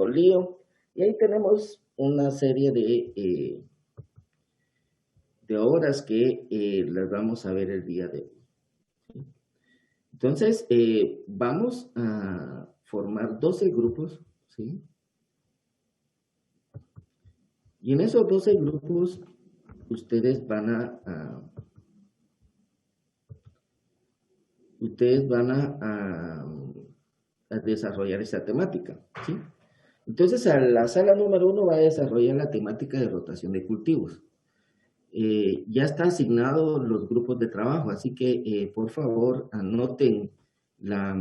lío. Y ahí tenemos una serie de obras que las vamos a ver el día de hoy. Entonces, vamos a formar 12 grupos, ¿sí? Y en esos 12 grupos, ustedes van a desarrollar esa temática, ¿sí? Entonces, a la sala número 1 va a desarrollar la temática de rotación de cultivos. Ya está asignado los grupos de trabajo, así que por favor anoten la,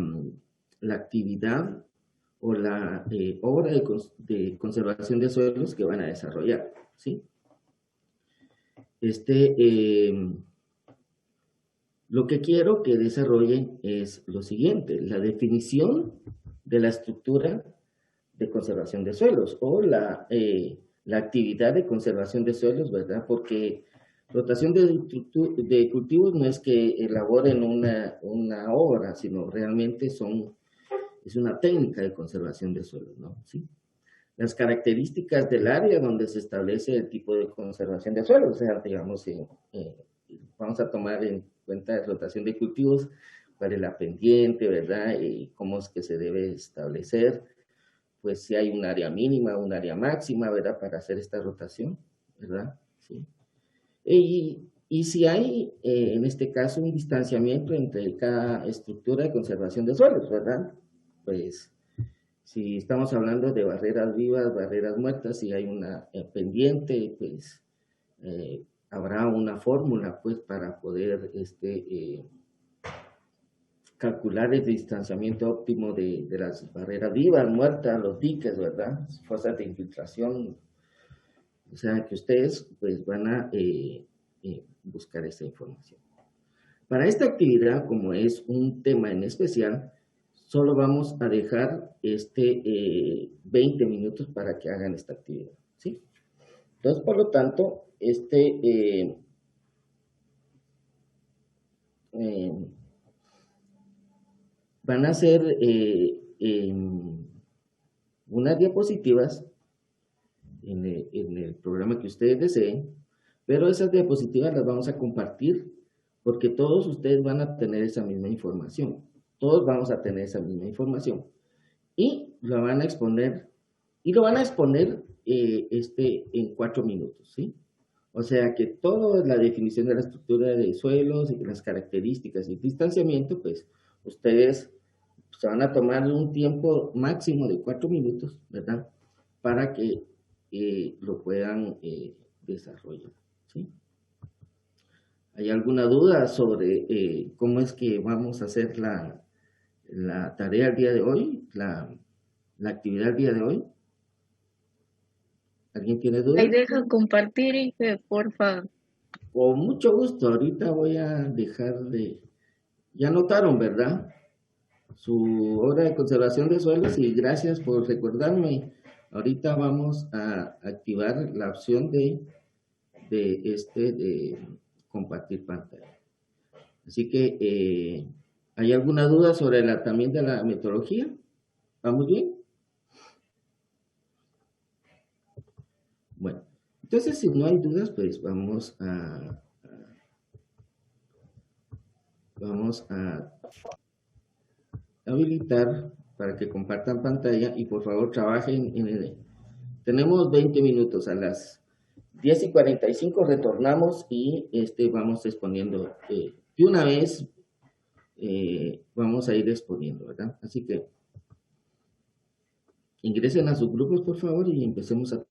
la actividad o la obra de conservación de suelos que van a desarrollar, ¿sí? Lo que quiero que desarrollen es lo siguiente, la definición de la estructura de conservación de suelos o la actividad de conservación de suelos, ¿verdad? Porque rotación de cultivos no es que elaboren una obra, sino realmente es una técnica de conservación de suelos, ¿no? ¿Sí? Las características del área donde se establece el tipo de conservación de suelos, o sea, digamos, vamos a tomar en cuenta la rotación de cultivos, cuál es la pendiente, ¿verdad? Y cómo es que se debe establecer, pues si hay un área mínima, un área máxima, ¿verdad? Para hacer esta rotación, ¿verdad? Sí. Y si hay, en este caso, un distanciamiento entre cada estructura de conservación de suelos, ¿verdad? Pues si estamos hablando de barreras vivas, barreras muertas, si hay una pendiente, pues habrá una fórmula, pues, para poder calcular el distanciamiento óptimo de las barreras vivas, muertas, los diques, ¿verdad? Fosas de infiltración. O sea, que ustedes, pues, van a buscar esa información. Para esta actividad, como es un tema en especial, solo vamos a dejar 20 minutos para que hagan esta actividad, ¿sí? Entonces, por lo tanto, van a ser unas diapositivas en el programa que ustedes deseen, pero esas diapositivas las vamos a compartir porque todos ustedes van a tener esa misma información. Todos vamos a tener esa misma información. Y lo van a exponer, en 4 minutos, ¿sí? O sea que toda la definición de la estructura de suelos y las características y distanciamiento, pues ustedes se van a tomar un tiempo máximo de 4 minutos, ¿verdad? Para que lo puedan desarrollar, ¿sí? ¿Hay alguna duda sobre cómo es que vamos a hacer la tarea el día de hoy, la actividad el día de hoy? ¿Alguien tiene Ahí duda? deja compartir, Ife, porfa. Con mucho gusto, ahorita voy a dejar de... Ya notaron, ¿verdad? Su obra de conservación de suelos y gracias por recordarme. Ahorita vamos a activar la opción de compartir pantalla. Así que, ¿hay alguna duda sobre también de la metodología? ¿Vamos bien? Bueno, entonces si no hay dudas, pues vamos a habilitar para que compartan pantalla y por favor trabajen en el... Tenemos 20 minutos, a las 10:45 retornamos y vamos exponiendo. De una vez vamos a ir exponiendo, ¿verdad? Así que ingresen a sus grupos, por favor, y empecemos a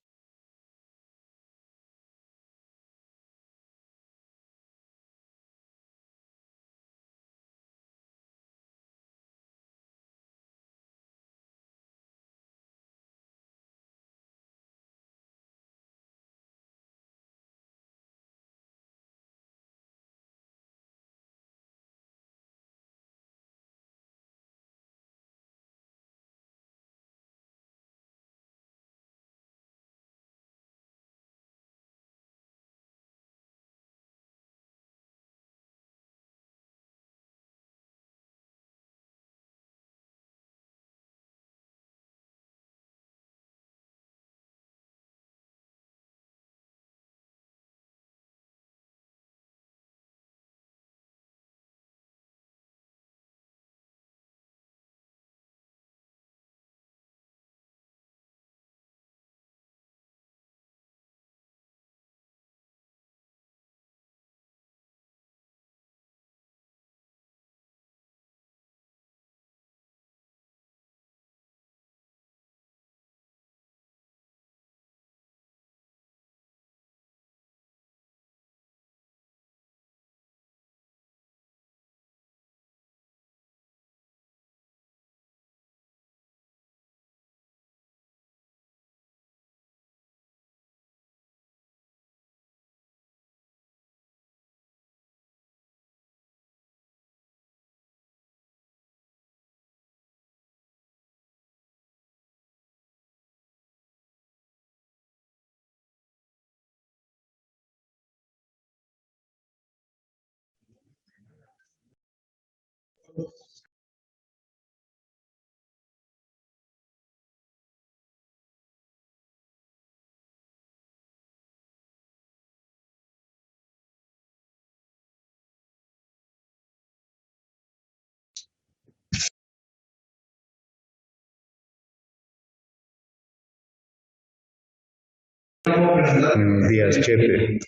Buenos días, Chepe.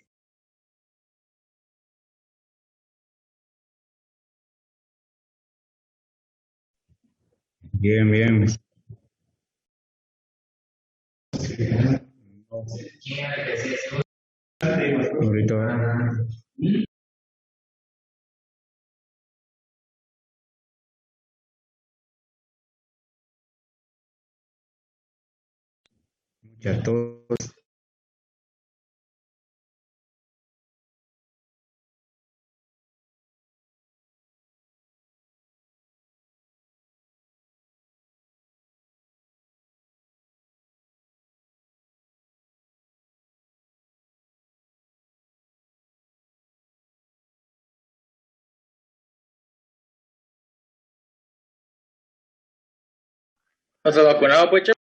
Bien, bien. Ahorita mucha tos. ¿No estás vacunado, pues, Chepe?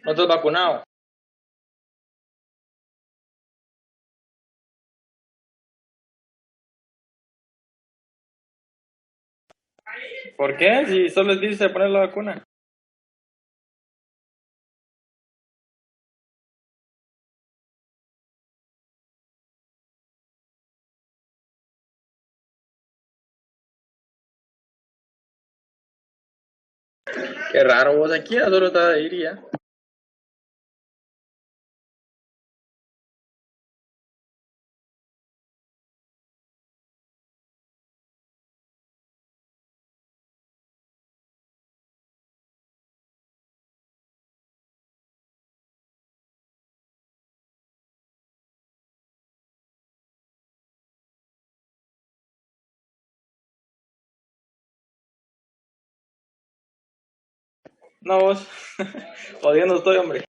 ¿No estás vacunado? ¿Por qué? Si solo les dice poner la vacuna. Qué raro, vos aquí a solo te iría. No, vos. Jodiendo estoy, hombre.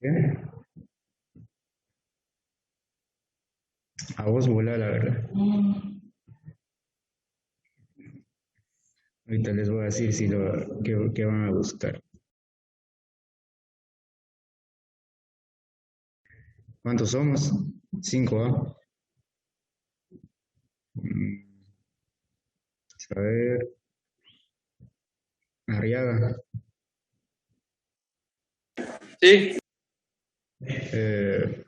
¿Qué? A vos volá, la verdad. Ahorita les voy a decir si qué van a buscar. ¿Cuántos somos? 5, ¿ah? A ver, Arriaga. Sí. Eh,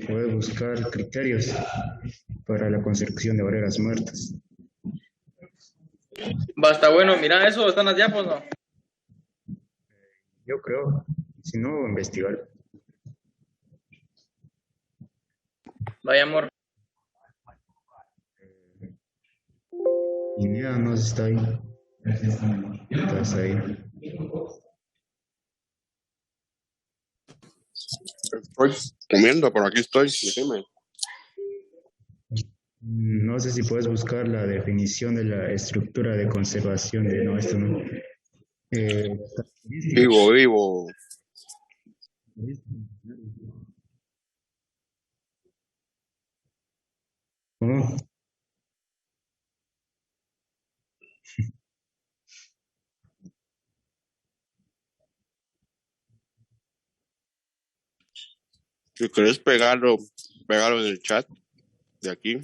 Puedes buscar criterios para la construcción de barreras muertas. Basta, bueno, mira eso, están las diapos, ¿no? Yo creo, si no, investigar. Vaya, amor. Guinea no está ahí. Estás ahí. Estoy comiendo, pero aquí estoy. Decime. No sé si puedes buscar la definición de la estructura de conservación de, no, esto no. Características. Vivo, vivo. ¿Cómo? Si querés pegarlo en el chat de aquí.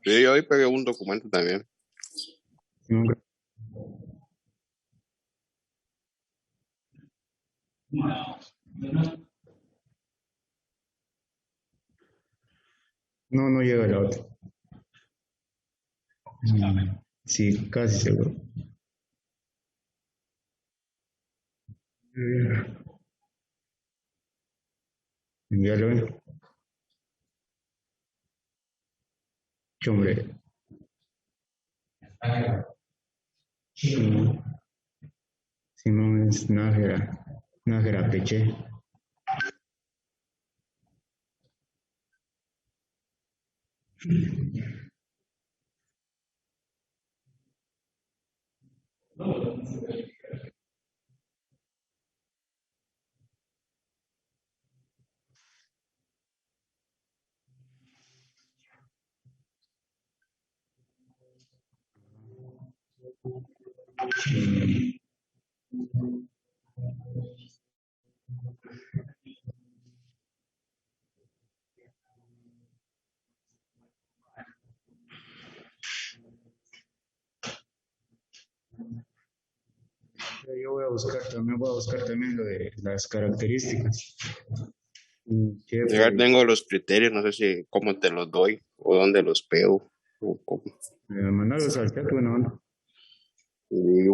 Sí, hoy pegué un documento también. No, no llega la otra. Sí, casi seguro. Ya lo ven. Hombre. Simón es Nájera Peche. Voy a buscar también lo de las características. Yo ya tengo los criterios, no sé si cómo te los doy o dónde los pego o cómo. Mandarlos al chat, bueno, onda. Y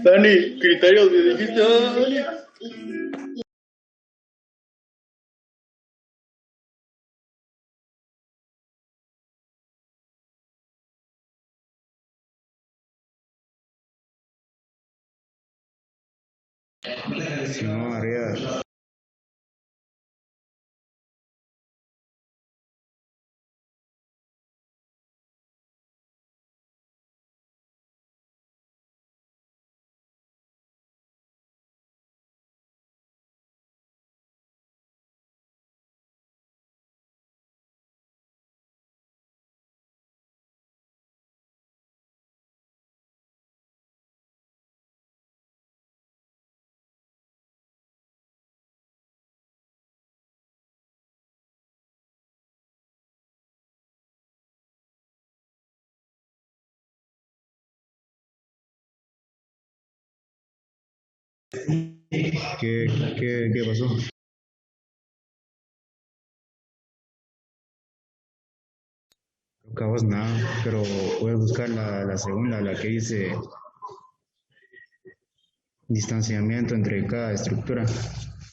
Dani, criterios, me dijiste, Dani. Simón Arriaga. ¿Qué pasó? Cabos nada, pero voy a buscar la segunda, la que dice distanciamiento entre cada estructura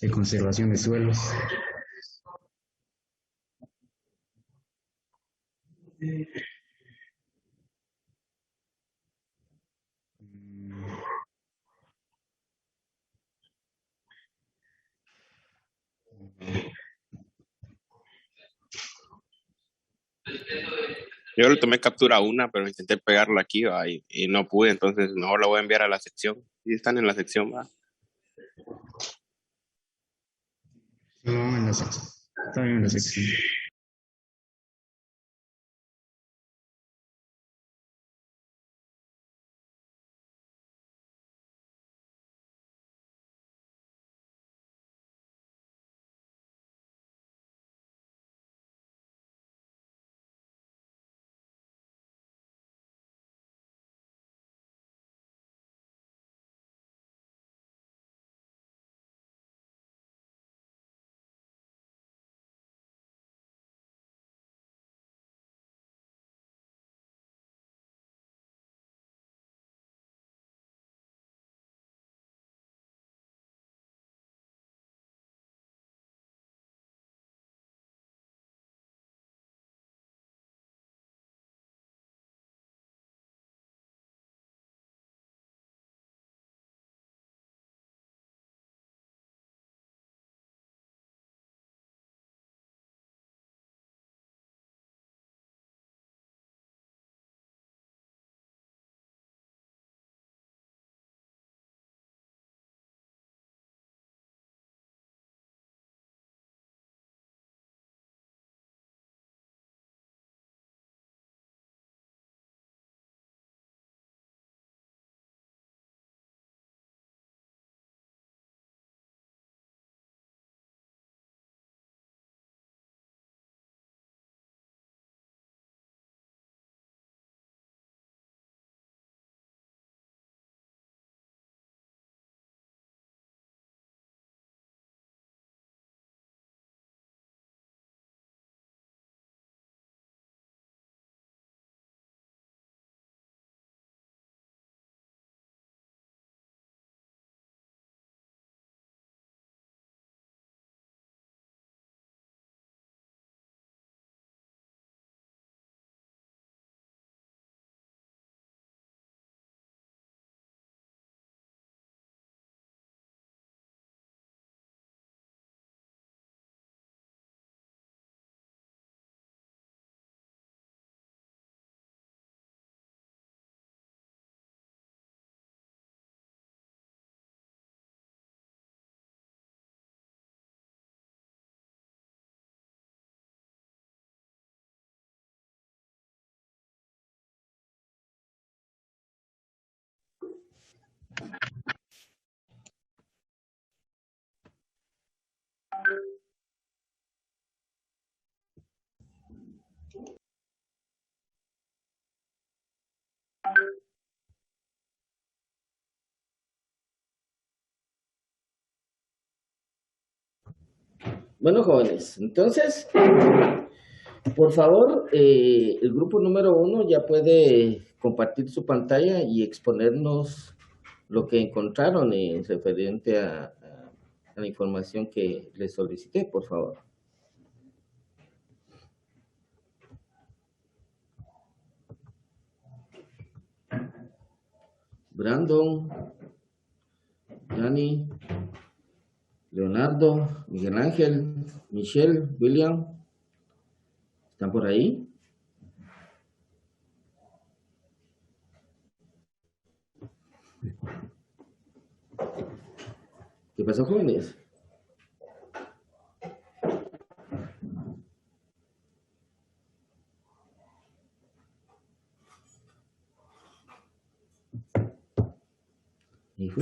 de conservación de suelos. Yo le tomé captura a una, pero intenté pegarla aquí, ¿va? Y no pude, entonces mejor la voy a enviar a la sección. Y están en la sección, ¿va? No, en la sección. Está bien en la sección. Bueno, jóvenes, entonces, por favor, el grupo número 1 ya puede compartir su pantalla y exponernos lo que encontraron en referente a la información que les solicité, por favor. Brandon, Dani, Leonardo, Miguel Ángel, Michelle, William, ¿están por ahí? ¿Qué pasó, jóvenes? Hijo.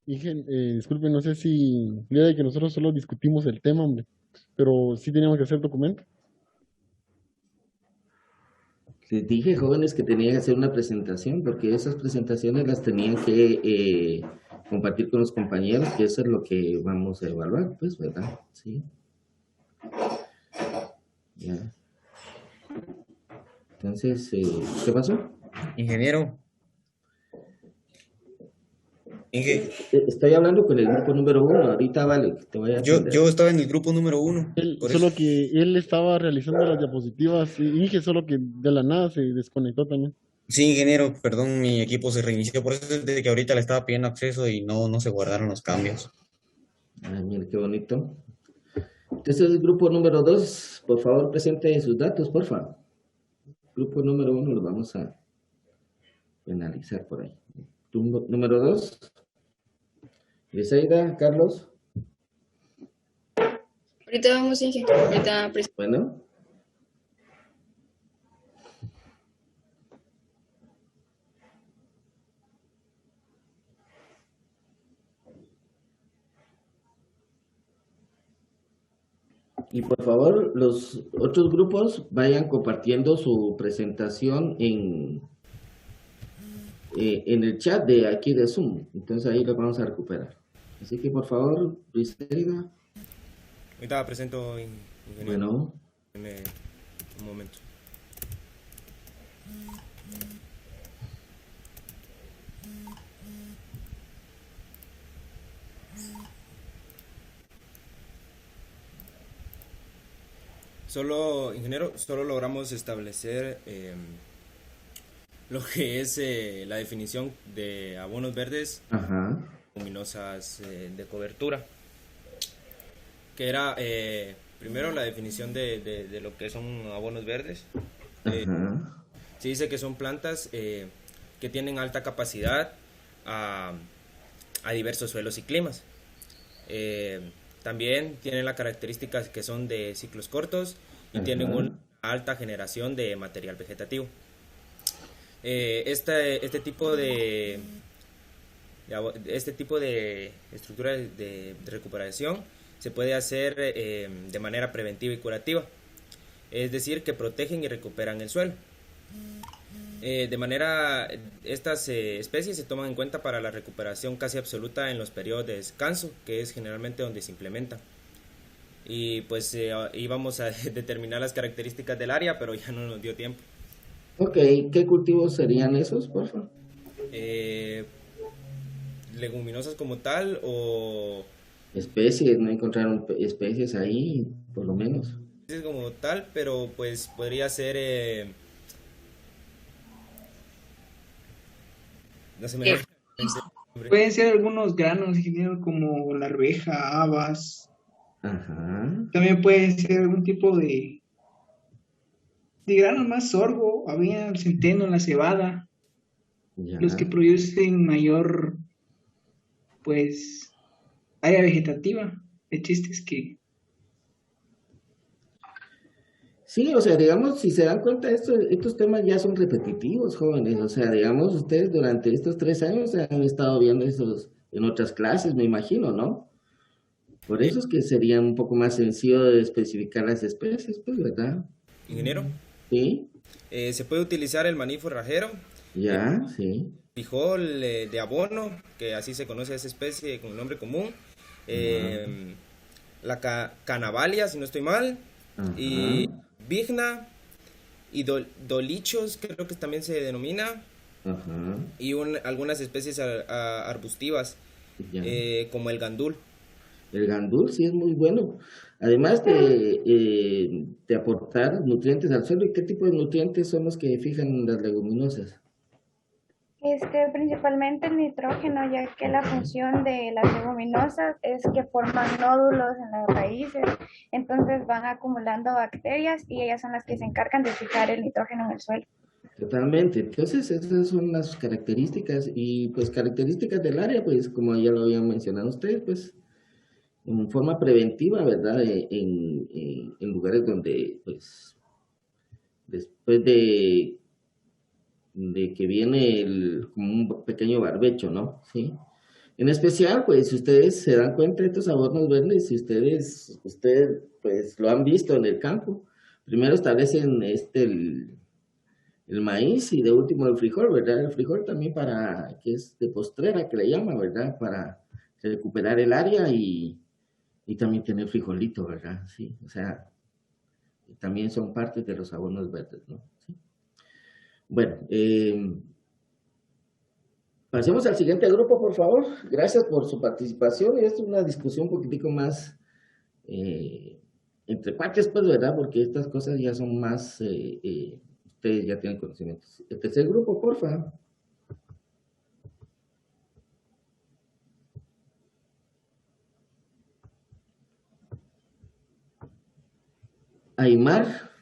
Disculpe, no sé si idea de que nosotros solo discutimos el tema, hombre, pero sí teníamos que hacer documento. Les dije, jóvenes, que tenían que hacer una presentación, porque esas presentaciones las tenían que compartir con los compañeros, que eso es lo que vamos a evaluar, pues, ¿verdad? Sí. Ya. Entonces, ¿qué pasó? Ingeniero. Estoy hablando con el grupo número 1, ahorita vale, te voy a atender. Yo estaba en el grupo número 1. Solo que él estaba realizando las diapositivas, y Inge, solo que de la nada se desconectó también. Sí, ingeniero, perdón, mi equipo se reinició, por eso es de que ahorita le estaba pidiendo acceso y no se guardaron los cambios. Ay, mira qué bonito. Entonces, el grupo número 2, por favor, presente sus datos, por favor. Grupo número 1 lo vamos a analizar por ahí. Número 2. Griselda, Carlos. Ahorita vamos, Inge. Ahorita Bueno. Y por favor, los otros grupos vayan compartiendo su presentación en el chat de aquí de Zoom. Entonces ahí lo vamos a recuperar. Así que por favor, Griselda. Ahorita presento, ingeniero. Bueno. Deme un momento. Ingeniero, solo logramos establecer lo que es la definición de abonos verdes, luminosas de cobertura, que era primero la definición de lo que son abonos verdes. Se dice que son plantas que tienen alta capacidad a diversos suelos y climas. También tienen las características que son de ciclos cortos y tienen una alta generación de material vegetativo. Este tipo de estructura de recuperación se puede hacer de manera preventiva y curativa, es decir, que protegen y recuperan el suelo. Estas especies se toman en cuenta para la recuperación casi absoluta en los periodos de descanso, que es generalmente donde se implementan. Y pues íbamos a determinar las características del área, pero ya no nos dio tiempo. Ok, ¿qué cultivos serían esos, por favor? Leguminosas como tal o... Especies, no encontraron especies ahí, por lo menos. Especies como tal, pero pues podría ser... no sé, pueden ser algunos granos, ingeniero, como la arveja, habas. También puede ser algún tipo de granos más, sorgo, avena, el centeno, la cebada. Los que producen mayor, pues, área vegetativa. El chiste es que... Sí, o sea, digamos, si se dan cuenta, estos temas ya son repetitivos, jóvenes. O sea, digamos, ustedes durante estos 3 años han estado viendo esos en otras clases, me imagino, ¿no? Por eso es que sería un poco más sencillo de especificar las especies, pues, ¿verdad? Ingeniero. Sí. Se puede utilizar el maní forrajero. Sí. frijol de abono, que así se conoce a esa especie con el nombre común, la canavalia, si no estoy mal, y vigna, y dolichos, creo que también se denomina, y algunas especies arbustivas, como el gandul. El gandul sí es muy bueno, además de aportar nutrientes al suelo. ¿Y qué tipo de nutrientes son los que fijan las leguminosas? Principalmente el nitrógeno, ya que la función de las leguminosas es que forman nódulos en las raíces, entonces van acumulando bacterias y ellas son las que se encargan de fijar el nitrógeno en el suelo. Totalmente, entonces esas son las características y pues características del área, pues como ya lo habían mencionado ustedes, pues en forma preventiva, ¿verdad? En lugares donde pues después de que viene como un pequeño barbecho, ¿no? Sí. En especial, pues, si ustedes se dan cuenta de estos adornos verdes, si ustedes pues, lo han visto en el campo, primero establecen el maíz y de último el frijol, ¿verdad? El frijol también que es de postrera, que le llaman, ¿verdad? Para recuperar el área y también tener frijolito, ¿verdad? Sí, o sea, también son parte de los adornos verdes, ¿no? Sí. Bueno, pasemos al siguiente grupo, por favor. Gracias por su participación. Esta es una discusión un poquitico más entre cuates, pues, ¿verdad? Porque estas cosas ya son más, ustedes ya tienen conocimientos. El tercer grupo, porfa. Aymar,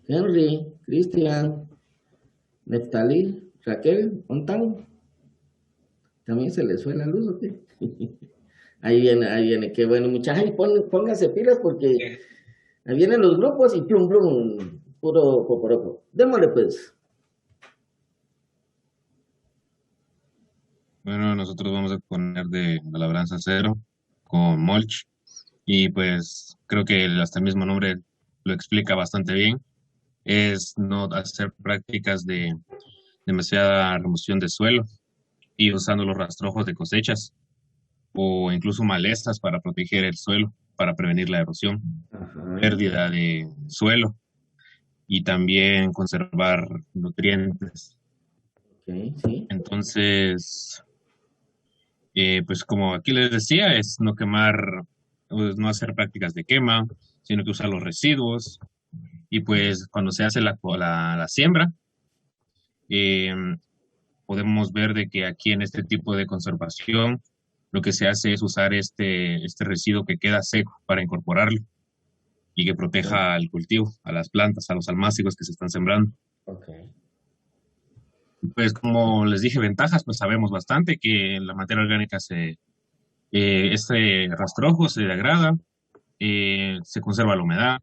Henry, Cristian, Neftalí, Raquel, Ontán. ¿También se les fue la luz o qué? Ahí viene, qué bueno, muchachos, pónganse pilas porque ahí vienen los grupos y plum, plum, puro poporopo. Démosle pues. Bueno, nosotros vamos a poner de la labranza cero con mulch y pues creo que hasta el mismo nombre lo explica bastante bien. Es no hacer prácticas de demasiada remoción de suelo y usando los rastrojos de cosechas o incluso malezas para proteger el suelo, para prevenir la erosión, pérdida de suelo y también conservar nutrientes. Sí. Entonces, pues como aquí les decía, es no quemar, pues, no hacer prácticas de quema, sino que usar los residuos. Y pues cuando se hace la siembra, podemos ver de que aquí en este tipo de conservación, lo que se hace es usar este residuo que queda seco para incorporarlo y que proteja al cultivo, a las plantas, a los almácigos que se están sembrando. Pues como les dije, ventajas, pues sabemos bastante que la materia orgánica este rastrojo se degrada, se conserva la humedad,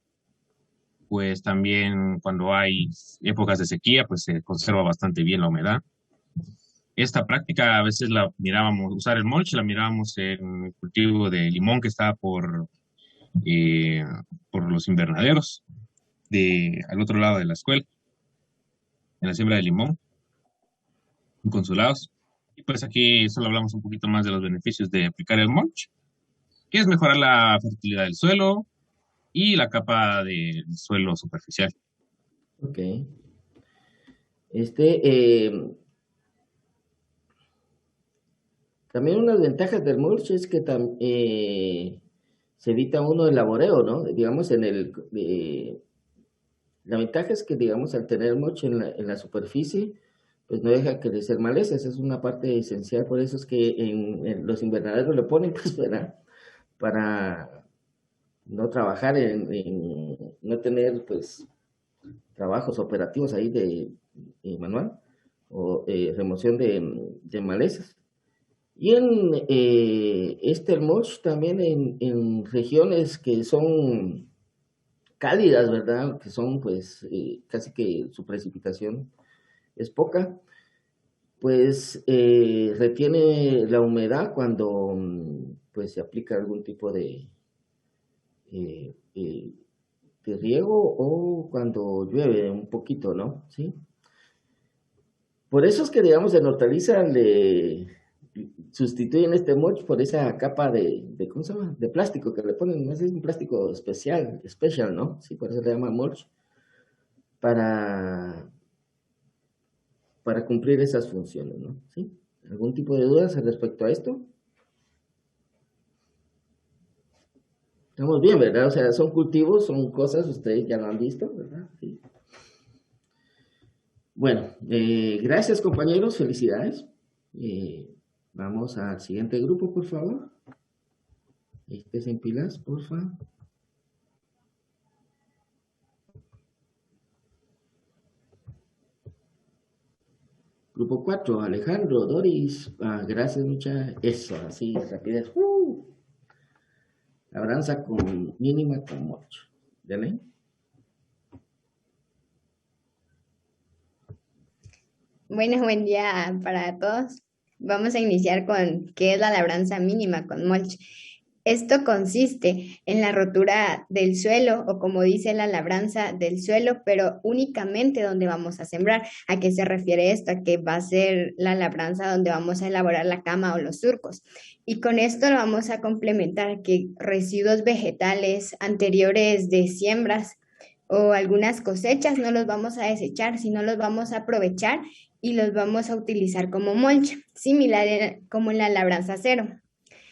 pues también cuando hay épocas de sequía, pues se conserva bastante bien la humedad. Esta práctica a veces la mirábamos, usar el mulch, la mirábamos en el cultivo de limón que está por los invernaderos al otro lado de la escuela, en la siembra de limón, en consulados. Y pues aquí solo hablamos un poquito más de los beneficios de aplicar el mulch, que es mejorar la fertilidad del suelo y la capa del suelo superficial. Ok. También unas ventajas del mulch es que se evita uno el laboreo, ¿no? Digamos, la ventaja es que, digamos, al tener mulch en la superficie, pues no deja crecer malezas, es una parte esencial, por eso es que en los invernaderos lo ponen, pues, ¿verdad? Para no trabajar no tener, pues, trabajos operativos ahí de manual o remoción de malezas. Y en el mulch también en regiones que son cálidas, ¿verdad? Que son, pues, casi que su precipitación es poca, pues retiene la humedad cuando pues se aplica algún tipo de riego o cuando llueve un poquito, ¿no? ¿Sí? Por eso es que, digamos, en hortaliza le sustituyen este mulch por esa capa de ¿cómo se llama? De plástico que le ponen, no sé, es un plástico especial, ¿no? Sí, por eso le llama mulch, para, para cumplir esas funciones, ¿no? ¿Sí? ¿Algún tipo de dudas respecto a esto? Estamos bien, ¿verdad? O sea, son cultivos, son cosas, ustedes ya lo han visto, ¿verdad? Sí. Bueno, gracias compañeros, felicidades. Vamos al siguiente grupo, por favor. Estés en pilas, por favor. Grupo 4, Alejandro, Doris. Gracias, muchas. Eso, así, rapidez. Labranza con mínima con mucho. ¿Dale? Bueno, buen día para todos. Vamos a iniciar con qué es la labranza mínima con mulch. Esto consiste en la rotura del suelo o como dice la labranza del suelo, pero únicamente donde vamos a sembrar. ¿A qué se refiere esto? A que va a ser la labranza donde vamos a elaborar la cama o los surcos. Y con esto lo vamos a complementar que residuos vegetales anteriores de siembras o algunas cosechas no los vamos a desechar, sino los vamos a aprovechar y los vamos a utilizar como mulch, similar como en la labranza cero.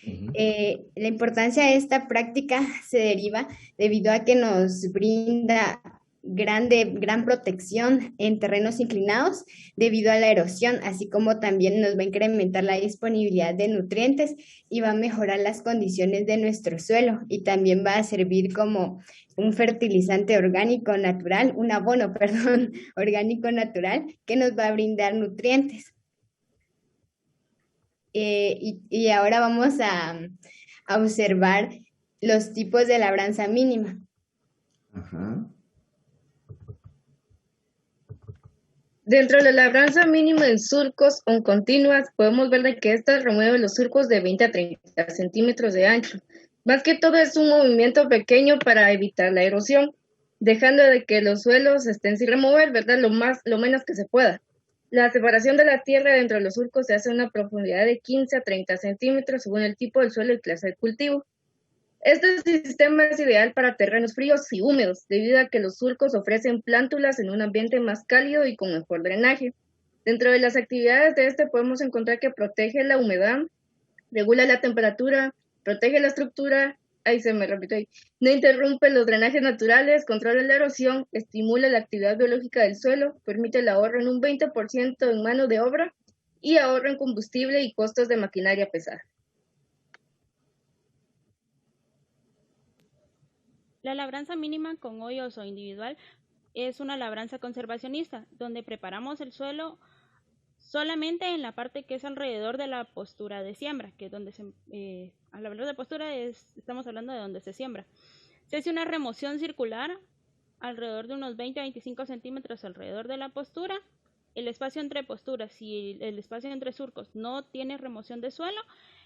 La importancia de esta práctica se deriva debido a que nos brinda gran protección en terrenos inclinados debido a la erosión, así como también nos va a incrementar la disponibilidad de nutrientes y va a mejorar las condiciones de nuestro suelo y también va a servir como un fertilizante orgánico natural, un abono, perdón, orgánico natural que nos va a brindar nutrientes. Y ahora vamos a observar los tipos de labranza mínima. Ajá. Dentro de la labranza mínima en surcos o continuas, podemos ver de que esta remueve los surcos de 20 a 30 centímetros de ancho. Más que todo es un movimiento pequeño para evitar la erosión, dejando de que los suelos estén sin remover, ¿verdad? Lo menos que se pueda. La separación de la tierra dentro de los surcos se hace a una profundidad de 15 a 30 centímetros según el tipo del suelo y clase de cultivo. Este sistema es ideal para terrenos fríos y húmedos, debido a que los surcos ofrecen plántulas en un ambiente más cálido y con mejor drenaje. Dentro de las actividades de este podemos encontrar que protege la humedad, regula la temperatura, protege la estructura, no interrumpe los drenajes naturales, controla la erosión, estimula la actividad biológica del suelo, permite el ahorro en un 20% en mano de obra y ahorro en combustible y costos de maquinaria pesada. La labranza mínima con hoyos o individual es una labranza conservacionista, donde preparamos el suelo solamente en la parte que es alrededor de la postura de siembra, que es donde al hablar de postura estamos hablando de donde se siembra. Se hace una remoción circular alrededor de unos 20 a 25 centímetros alrededor de la postura. El espacio entre posturas y el espacio entre surcos no tiene remoción de suelo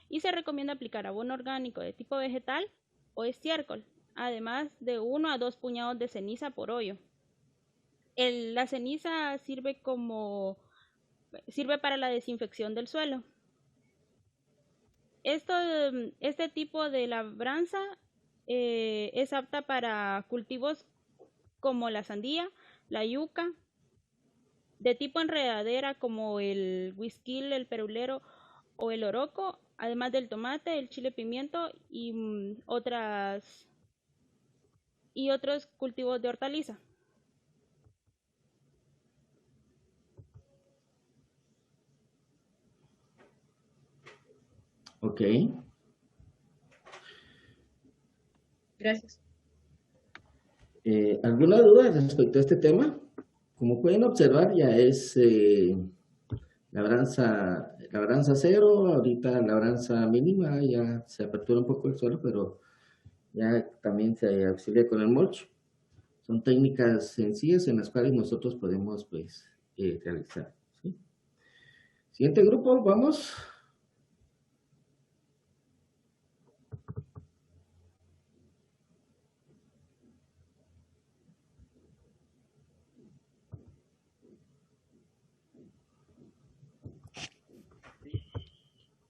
y se recomienda aplicar abono orgánico de tipo vegetal o estiércol, además de 1 a 2 puñados de ceniza por hoyo. La ceniza sirve para la desinfección del suelo. Este tipo de labranza es apta para cultivos como la sandía, la yuca, de tipo enredadera como el huisquil, el perulero o el oroco, además del tomate, el chile pimiento y otros cultivos de hortaliza. Ok. Gracias. ¿Alguna duda respecto a este tema? Como pueden observar, ya es labranza cero, ahorita labranza mínima, ya se apertura un poco el suelo, pero ya también se auxilia con el mulch. Son técnicas sencillas en las cuales nosotros podemos pues realizar. ¿Sí? Siguiente grupo, vamos.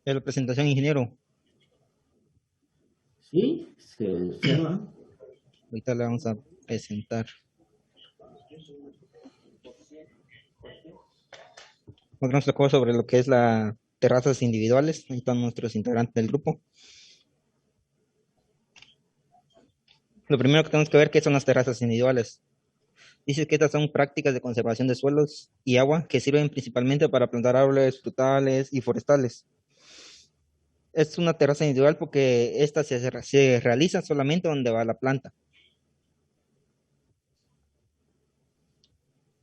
De la presentación, ingeniero. Sí, se observa. Ahorita le vamos a presentar. Hoy nos tocó sobre lo que es las terrazas individuales. Ahí están nuestros integrantes del grupo. Lo primero que tenemos que ver qué son las terrazas individuales. Dice que estas son prácticas de conservación de suelos y agua que sirven principalmente para plantar árboles frutales y forestales. Es una terraza individual porque esta se realiza solamente donde va la planta.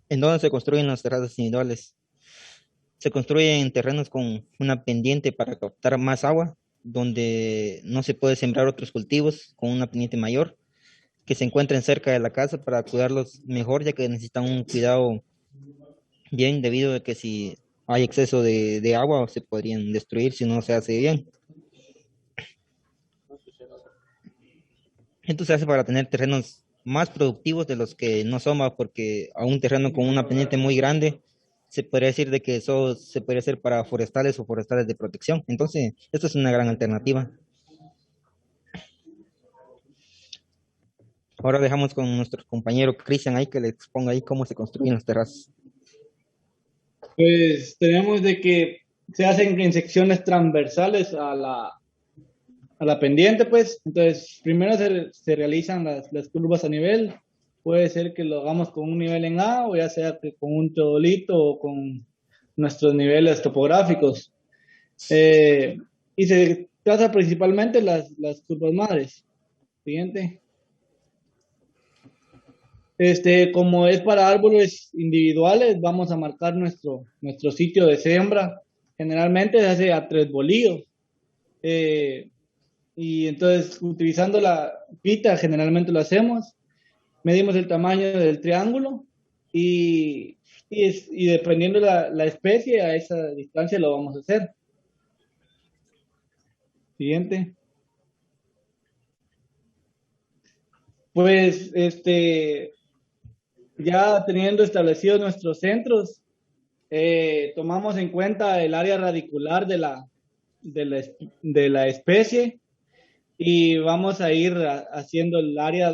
¿En dónde se construyen las terrazas individuales? Se construyen en terrenos con una pendiente para captar más agua, donde no se puede sembrar otros cultivos con una pendiente mayor, que se encuentren cerca de la casa para cuidarlos mejor, ya que necesitan un cuidado bien, debido a que si hay exceso de agua se podrían destruir si no se hace bien. Esto se hace para tener terrenos más productivos de los que no son, porque a un terreno con una pendiente muy grande se podría decir de que eso se podría hacer para forestales o forestales de protección. Entonces, esto es una gran alternativa. Ahora dejamos con nuestro compañero Cristian ahí que le exponga ahí cómo se construyen las terrazas. Pues tenemos de que se hacen en secciones transversales a la pendiente, pues. Entonces, primero se realizan las curvas a nivel. Puede ser que lo hagamos con un nivel en A, o ya sea que con un teodolito o con nuestros niveles topográficos. Y se trata principalmente las curvas madres. Siguiente. Como es para árboles individuales, vamos a marcar nuestro sitio de siembra. Generalmente se hace a 3 bolillos. Y entonces, utilizando la pita, generalmente lo hacemos. Medimos el tamaño del triángulo y dependiendo la especie, a esa distancia lo vamos a hacer. Siguiente. Pues, ya teniendo establecidos nuestros centros, tomamos en cuenta el área radicular de la especie y vamos a ir haciendo el área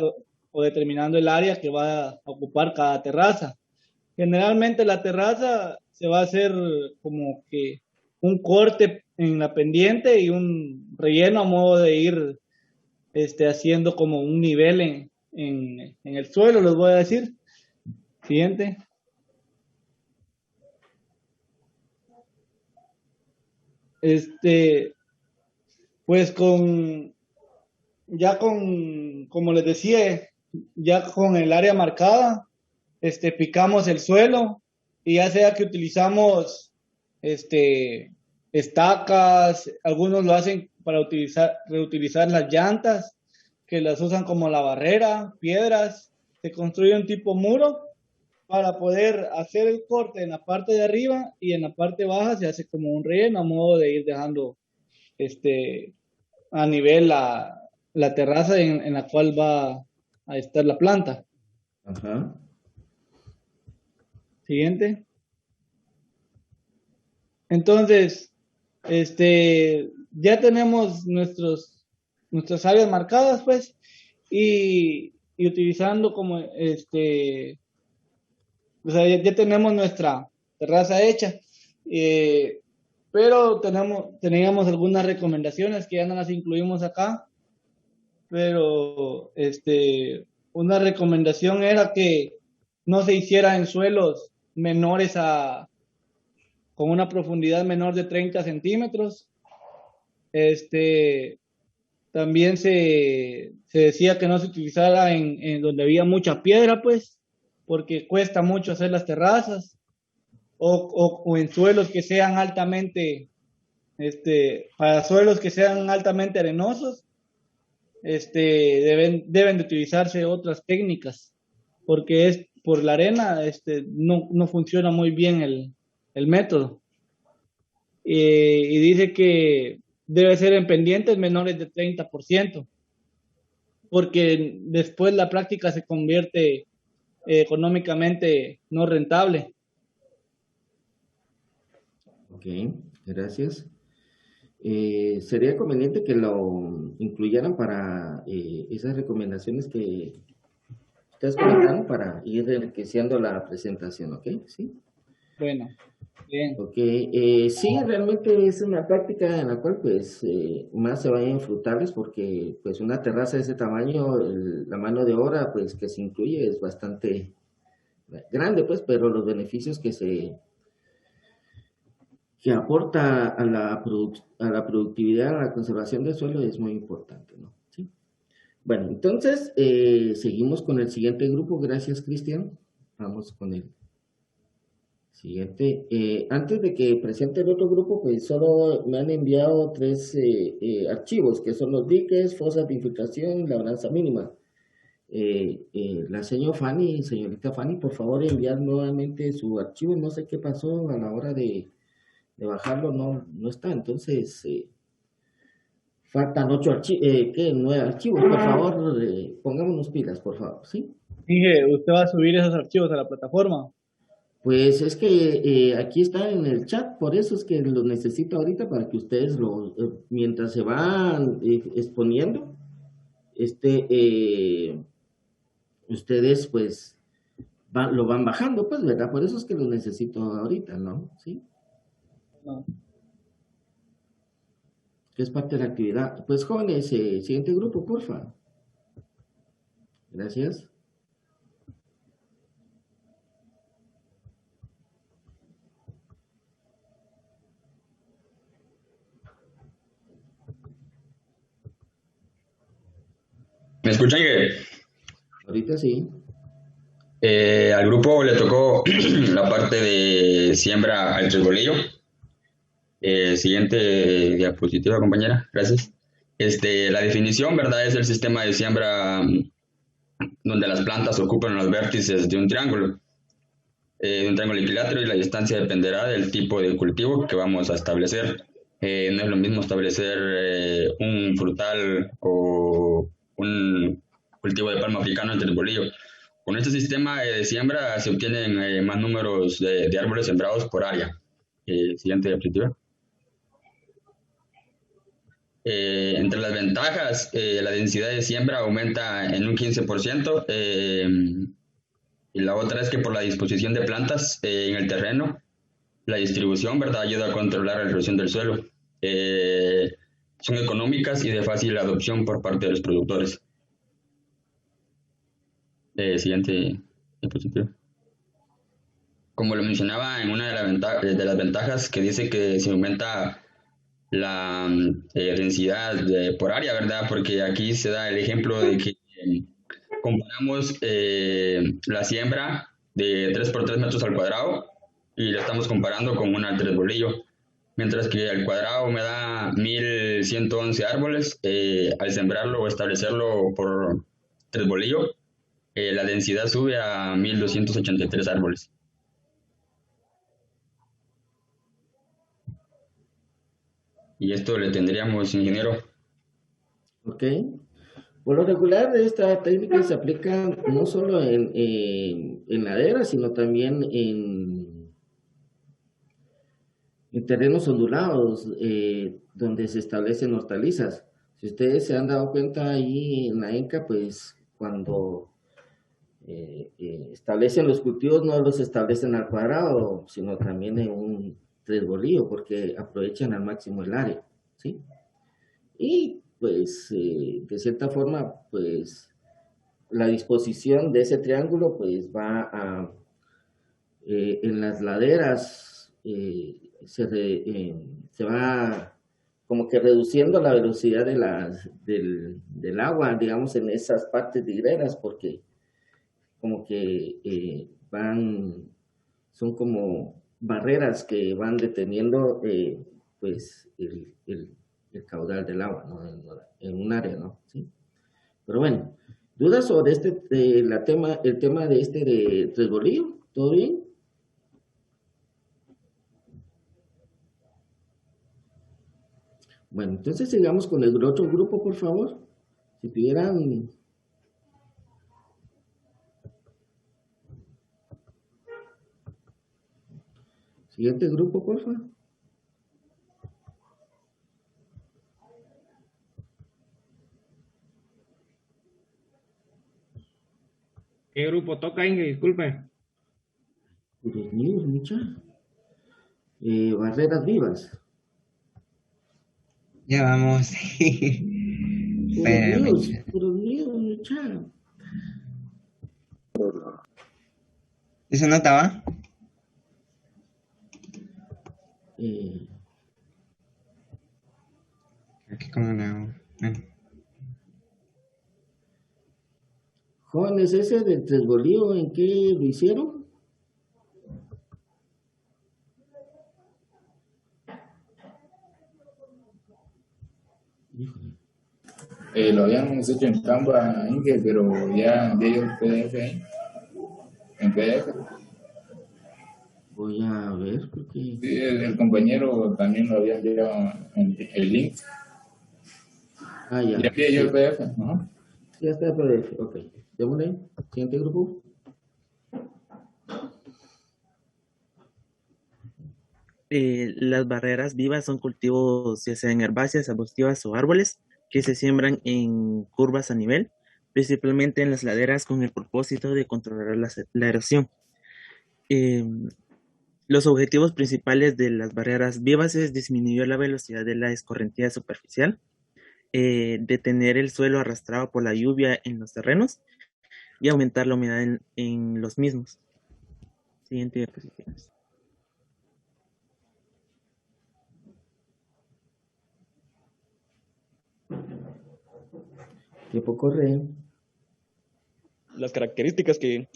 o determinando el área que va a ocupar cada terraza. Generalmente la terraza se va a hacer como que un corte en la pendiente y un relleno a modo de ir haciendo como un nivel en el suelo, les voy a decir. Siguiente. Pues como les decía, ya con el área marcada, picamos el suelo y ya sea que utilizamos estacas, algunos lo hacen para reutilizar las llantas, que las usan como la barrera, piedras, se construye un tipo muro para poder hacer el corte en la parte de arriba y en la parte baja se hace como un relleno a modo de ir dejando a nivel la terraza en la cual va a estar la planta. Ajá. Siguiente. Entonces, ya tenemos nuestras áreas marcadas, pues, y utilizando como o sea, ya tenemos nuestra terraza hecha, pero teníamos algunas recomendaciones que ya no las incluimos acá, pero una recomendación era que no se hiciera en suelos menores con una profundidad menor de 30 centímetros. También se decía que no se utilizara en donde había mucha piedra, pues, porque cuesta mucho hacer las terrazas, o en suelos que sean altamente, para suelos que sean altamente arenosos, deben de utilizarse otras técnicas, porque por la arena, no funciona muy bien el método. Y dice que debe ser en pendientes menores de 30%, porque después la práctica se convierte económicamente no rentable. Ok, gracias. sería conveniente que lo incluyeran para esas recomendaciones que ustedes comentaron para ir enriqueciendo la presentación, ¿ok? ¿Sí? Bueno, bien. Ok, sí, realmente es una práctica en la cual pues más se vayan frutales porque pues una terraza de ese tamaño, la mano de obra pues que se incluye es bastante grande pues, pero los beneficios que aporta a la productividad, a la conservación del suelo es muy importante, ¿no? ¿Sí? Bueno, entonces seguimos con el siguiente grupo, gracias Cristian, vamos con el siguiente. Antes de que presente el otro grupo, pues solo me han enviado 3 archivos, que son los diques, fosas de infiltración, labranza mínima. La señorita Fanny, por favor enviar nuevamente su archivo. No sé qué pasó a la hora de bajarlo, no está. Entonces, faltan 8 archivos, 9 archivos. Por favor, pongámonos pilas, por favor, ¿sí? Dije, ¿usted va a subir esos archivos a la plataforma? Pues es que aquí está en el chat, por eso es que lo necesito ahorita para que ustedes mientras se van exponiendo, ustedes pues lo van bajando, pues, ¿verdad? Por eso es que lo necesito ahorita, ¿no? ¿Sí? No. Que es parte de la actividad. Pues jóvenes, siguiente grupo, porfa. Gracias. ¿Me escuchan? Ahorita sí. Al grupo le tocó la parte de siembra al trasbolillo. Siguiente diapositiva, compañera. Gracias. La definición, ¿verdad? Es el sistema de siembra donde las plantas ocupan los vértices de un triángulo equilátero, y la distancia dependerá del tipo de cultivo que vamos a establecer. No es lo mismo establecer un frutal o un cultivo de palma africano entre el bolillo. Con este sistema de siembra se obtienen más números de árboles sembrados por área. Siguiente diapositiva. Entre las ventajas, la densidad de siembra aumenta en un 15%, y la otra es que por la disposición de plantas en el terreno, la distribución, ¿verdad?, ayuda a controlar la erosión del suelo. Son económicas y de fácil adopción por parte de los productores. Siguiente diapositiva. Como lo mencionaba en una de las ventajas, que dice que se aumenta la densidad por área, ¿verdad? Porque aquí se da el ejemplo de que comparamos la siembra de 3 por 3 metros al cuadrado y la estamos comparando con una tres bolillo. Mientras que al cuadrado me da 1111 árboles, al sembrarlo o establecerlo por tres bolillo, la densidad sube a 1283 árboles. Y esto le tendríamos, ingeniero. Ok. Por lo regular, esta técnica se aplica no solo en laderas, sino también en terrenos ondulados, donde se establecen hortalizas. Si ustedes se han dado cuenta ahí en la ENCA, pues cuando establecen los cultivos, no los establecen al cuadrado, sino también en un tresbolillo, porque aprovechan al máximo el área, ¿sí? Y pues de cierta forma, pues la disposición de ese triángulo pues va a, en las laderas se va como que reduciendo la velocidad del agua, digamos, en esas partes de hileras, porque como que son como barreras que van deteniendo pues el caudal del agua, ¿no? En un área, ¿no? ¿Sí? Pero bueno, ¿dudas sobre el tema de tresbolillo? ¿Todo bien? Bueno, entonces sigamos con el otro grupo, por favor. Si tuvieran... Siguiente grupo, por favor. grupo toca, Inge? Disculpe. Puros news, mucha. Barreras vivas. Ya vamos. Espérame. Puros news, mucha. ¿Eso no estaba? Aquí como no. Jóvenes, ese del Tres Bolío, ¿en qué lo hicieron? Lo habíamos hecho en Canva, Inge, pero ya envié yo el PDF ahí. En PDF. Voy a ver, porque... Sí, el compañero también lo había enviado el link. Ah, ya. Ya envié yo el PDF. Ajá. Ya está el PDF, ok. Démosle. Siguiente grupo. Las barreras vivas son cultivos, ya sean herbáceas, arbustivas o árboles, que se siembran en curvas a nivel, principalmente en las laderas con el propósito de controlar la erosión. Los objetivos principales de las barreras vivas es disminuir la velocidad de la escorrentía superficial, detener el suelo arrastrado por la lluvia en los terrenos y aumentar la humedad en los mismos. Siguiente diapositiva. Tiempo corre. Las características que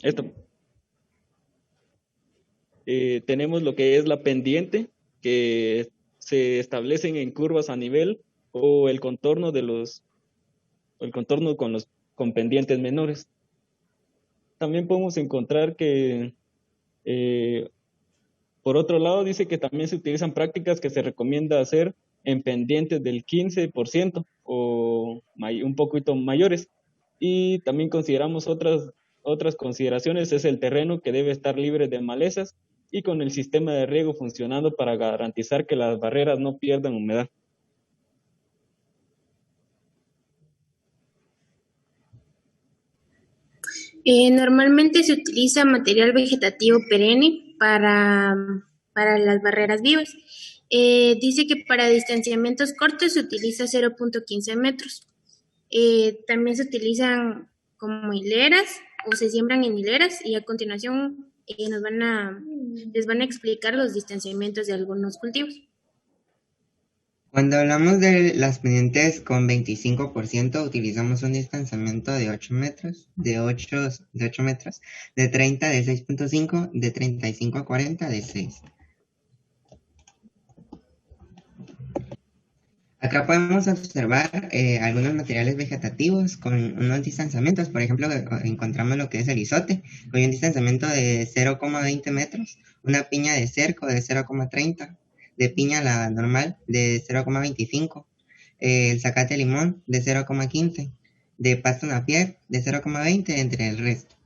tenemos lo que es la pendiente, que se establecen en curvas a nivel, o el contorno con pendientes menores. También podemos encontrar que por otro lado dice que también se utilizan prácticas que se recomienda hacer en pendientes del 15% o un poquito mayores. Y también consideramos otras consideraciones, es el terreno que debe estar libre de malezas y con el sistema de riego funcionando para garantizar que las barreras no pierdan humedad. Normalmente se utiliza material vegetativo perenne para las barreras vivas. Dice que para distanciamientos cortos se utiliza 0.15 metros. También se utilizan como hileras o se siembran en hileras y a continuación les van a explicar los distanciamientos de algunos cultivos. Cuando hablamos de las pendientes con 25%, utilizamos un distanciamiento de 8 metros, de 8 metros, de 30 de 6.5, de 35 a 40 de 6. Acá podemos observar algunos materiales vegetativos con unos distanciamientos. Por ejemplo, encontramos lo que es el izote, con un distanciamiento de 0,20 metros, una piña de cerco de 0,30, de piña la normal de 0,25, el zacate limón de 0,15, de pasto napier de 0,20, entre el resto.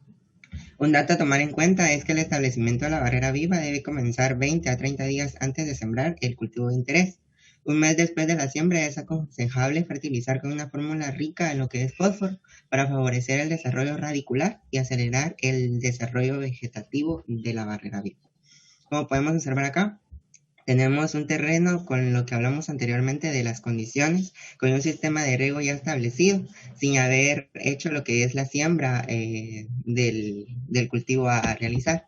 Un dato a tomar en cuenta es que el establecimiento de la barrera viva debe comenzar 20 a 30 días antes de sembrar el cultivo de interés. Un mes después de la siembra es aconsejable fertilizar con una fórmula rica en lo que es fósforo para favorecer el desarrollo radicular y acelerar el desarrollo vegetativo de la barrera viva. Como podemos observar acá, tenemos un terreno con lo que hablamos anteriormente de las condiciones, con un sistema de riego ya establecido, sin haber hecho lo que es la siembra del cultivo a realizar.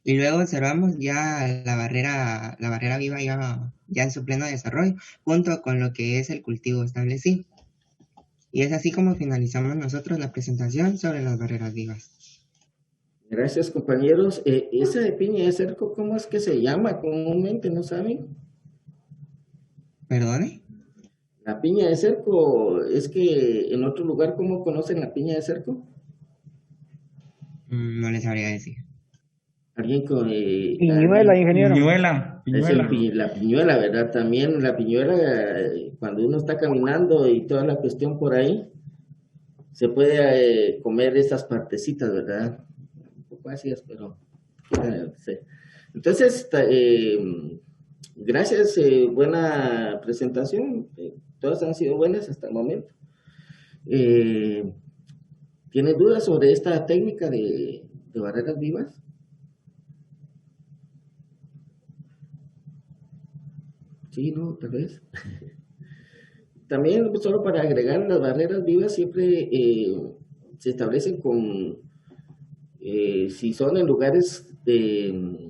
Y luego observamos ya la barrera viva ya en su pleno desarrollo, junto con lo que es el cultivo establecido. Y es así como finalizamos nosotros la presentación sobre las barreras vivas. Gracias, compañeros. Esa de piña de cerco, ¿cómo es que se llama comúnmente? ¿No saben? ¿Perdone? La piña de cerco, es que en otro lugar, ¿cómo conocen la piña de cerco? No les sabría decir. Alguien con... Piñuela, ingeniero. Piñuela. La piñuela, ¿verdad? También la piñuela, cuando uno está caminando y toda la cuestión por ahí, se puede comer esas partecitas, ¿verdad? Un poco ácidas, pero... sí. Entonces, gracias, buena presentación. Todas han sido buenas hasta el momento. ¿Tiene dudas sobre esta técnica de barreras vivas? Sí, no, tal vez. También, solo para agregar, las barreras vivas siempre se establecen con, si son en lugares de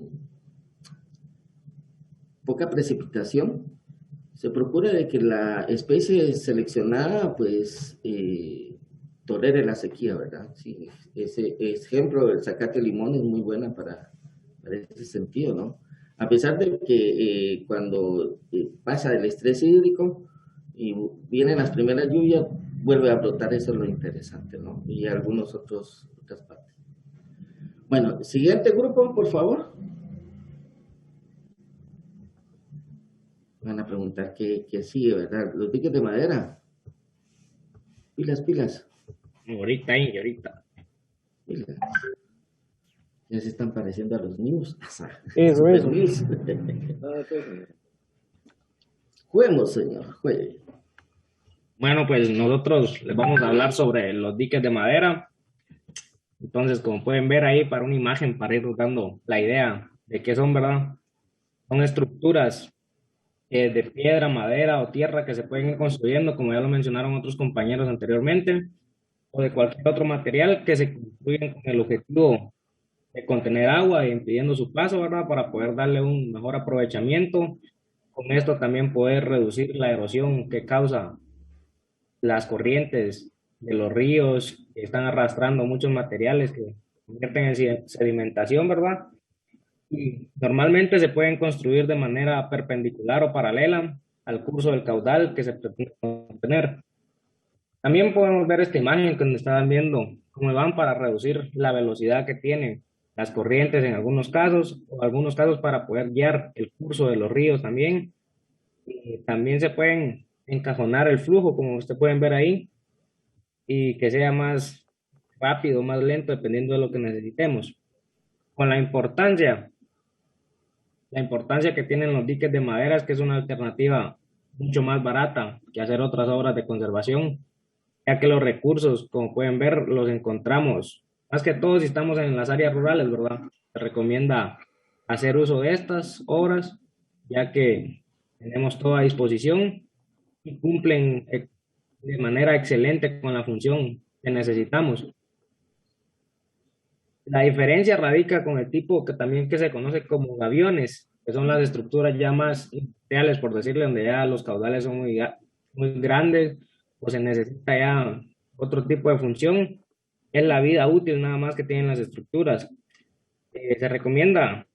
poca precipitación, se procura de que la especie seleccionada, pues, tolere la sequía, ¿verdad? Sí, ese ejemplo del zacate limón es muy buena para ese sentido, ¿no? A pesar de que cuando pasa el estrés hídrico y vienen las primeras lluvias, vuelve a brotar, eso es lo interesante, ¿no? Y algunos otras partes. Bueno, siguiente grupo, por favor. Van a preguntar qué sigue, ¿verdad? Los diques de madera. Pilas, pilas. Ahorita, ahorita. Pilas. Ya se están pareciendo a los news. Eso. Juguemos, señor, juegue. Bueno, pues nosotros les vamos a hablar sobre los diques de madera. Entonces, como pueden ver ahí, para una imagen, para ir dando la idea de qué son, ¿verdad? Son estructuras de piedra, madera o tierra que se pueden ir construyendo, como ya lo mencionaron otros compañeros anteriormente, o de cualquier otro material que se construyen con el objetivo de contener agua y impidiendo su paso, ¿verdad? Para poder darle un mejor aprovechamiento. Con esto también poder reducir la erosión que causa las corrientes de los ríos que están arrastrando muchos materiales que convierten en sedimentación, ¿verdad? Y normalmente se pueden construir de manera perpendicular o paralela al curso del caudal que se pretende contener. También podemos ver esta imagen que nos estaban viendo, cómo van para reducir la velocidad que tienen las corrientes en algunos casos, o algunos casos para poder guiar el curso de los ríos también. Y también se pueden encajonar el flujo, como ustedes pueden ver ahí, y que sea más rápido, más lento, dependiendo de lo que necesitemos. Con la importancia que tienen los diques de madera es que es una alternativa mucho más barata que hacer otras obras de conservación, ya que los recursos, como pueden ver, los encontramos, más que todo si estamos en las áreas rurales, ¿verdad? Se recomienda hacer uso de estas obras, ya que tenemos toda a disposición y cumplen de manera excelente con la función que necesitamos. La diferencia radica con el tipo que también que se conoce como gaviones, que son las estructuras ya más industriales, por decirle, donde ya los caudales son muy grandes o se necesita ya otro tipo de función. Es la vida útil nada más que tienen las estructuras. Se recomienda,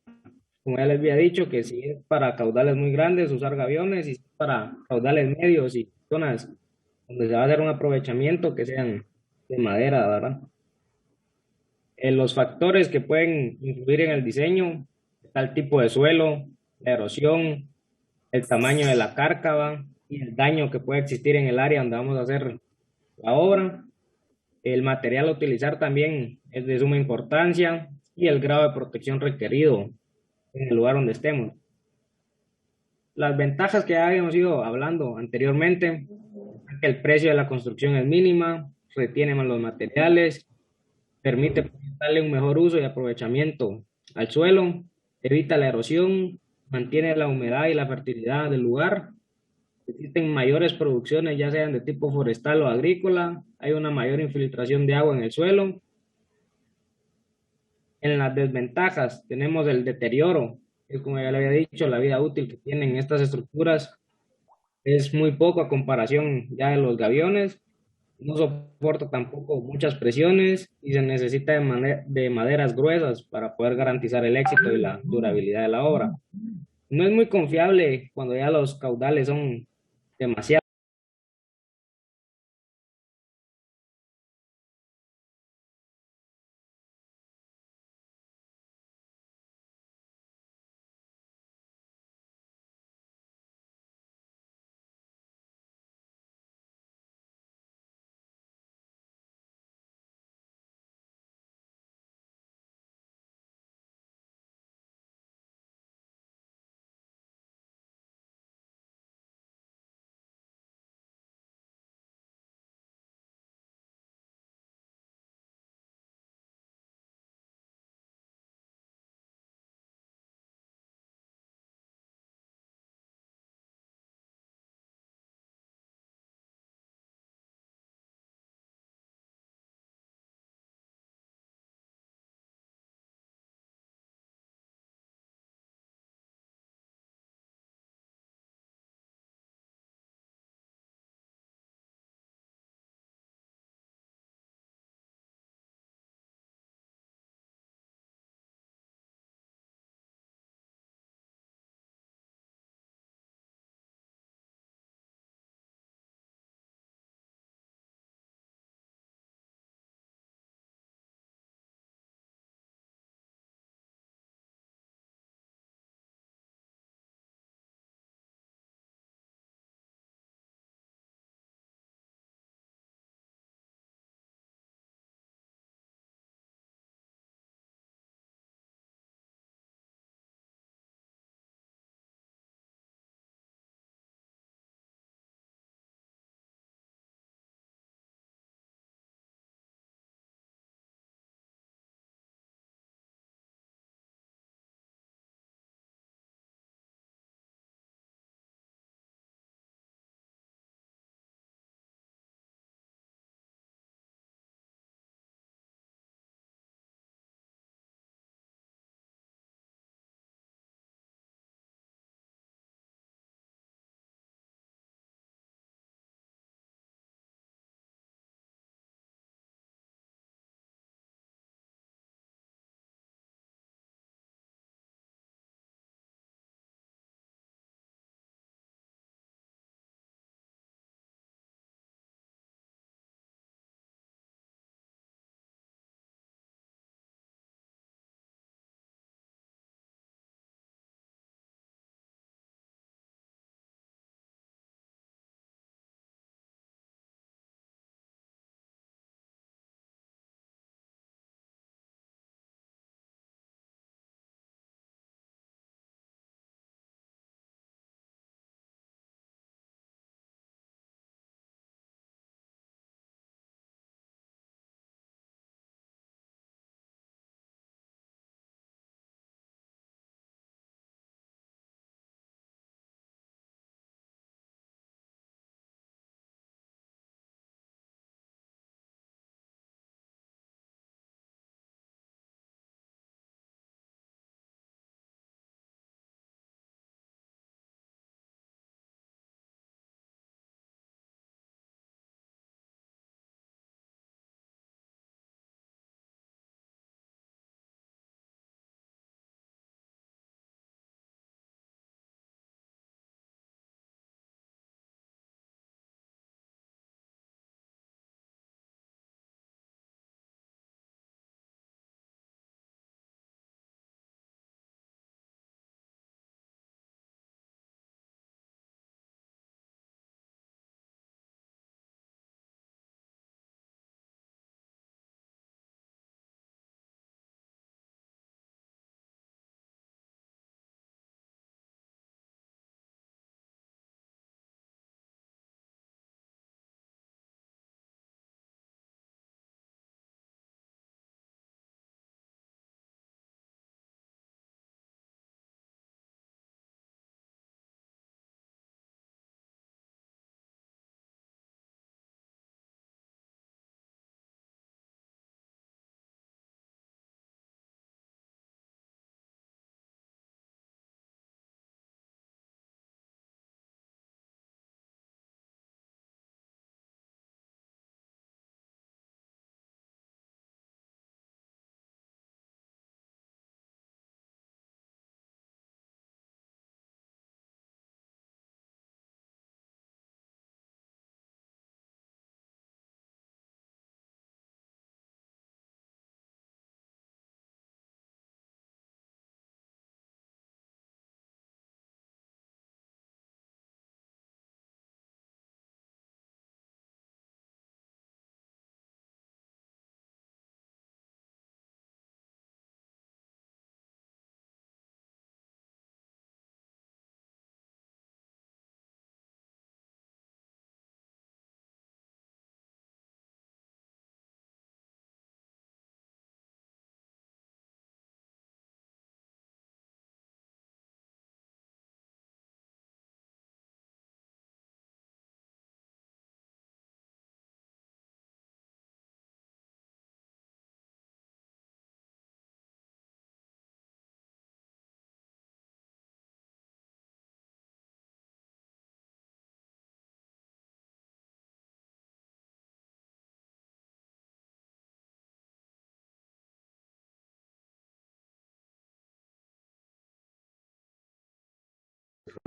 como ya les había dicho, que si es para caudales muy grandes, usar gaviones, y si es para caudales medios y zonas donde se va a hacer un aprovechamiento, que sean de madera, ¿verdad? Los factores que pueden influir en el diseño, está el tipo de suelo, la erosión, el tamaño de la cárcava y el daño que puede existir en el área donde vamos a hacer la obra. El material a utilizar también es de suma importancia y el grado de protección requerido en el lugar donde estemos. Las ventajas que ya habíamos ido hablando anteriormente, que el precio de la construcción es mínima, retiene más los materiales, permite darle un mejor uso y aprovechamiento al suelo, evita la erosión, mantiene la humedad y la fertilidad del lugar. Existen mayores producciones, ya sean de tipo forestal o agrícola, hay una mayor infiltración de agua en el suelo. En las desventajas tenemos el deterioro, que como ya le había dicho, la vida útil que tienen estas estructuras es muy poco a comparación ya de los gaviones. No soporta tampoco muchas presiones y se necesita de maderas gruesas para poder garantizar el éxito y la durabilidad de la obra. No es muy confiable cuando ya los caudales son demasiado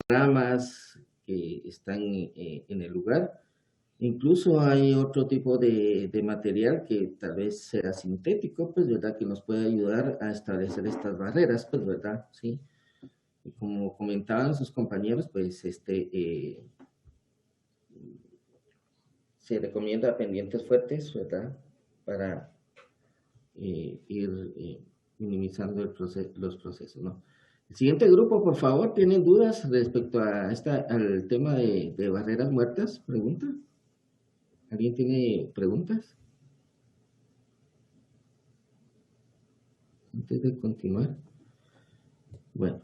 ramas que están en el lugar. Incluso hay otro tipo de material que tal vez sea sintético, pues, ¿verdad? Que nos puede ayudar a establecer estas barreras, pues, ¿verdad? Sí. Y como comentaban sus compañeros, pues, se recomienda pendientes fuertes, ¿verdad? Para ir minimizando los procesos, ¿no? El siguiente grupo, por favor, ¿tienen dudas respecto a al tema de barreras muertas? ¿Pregunta? ¿Alguien tiene preguntas? Antes de continuar. Bueno.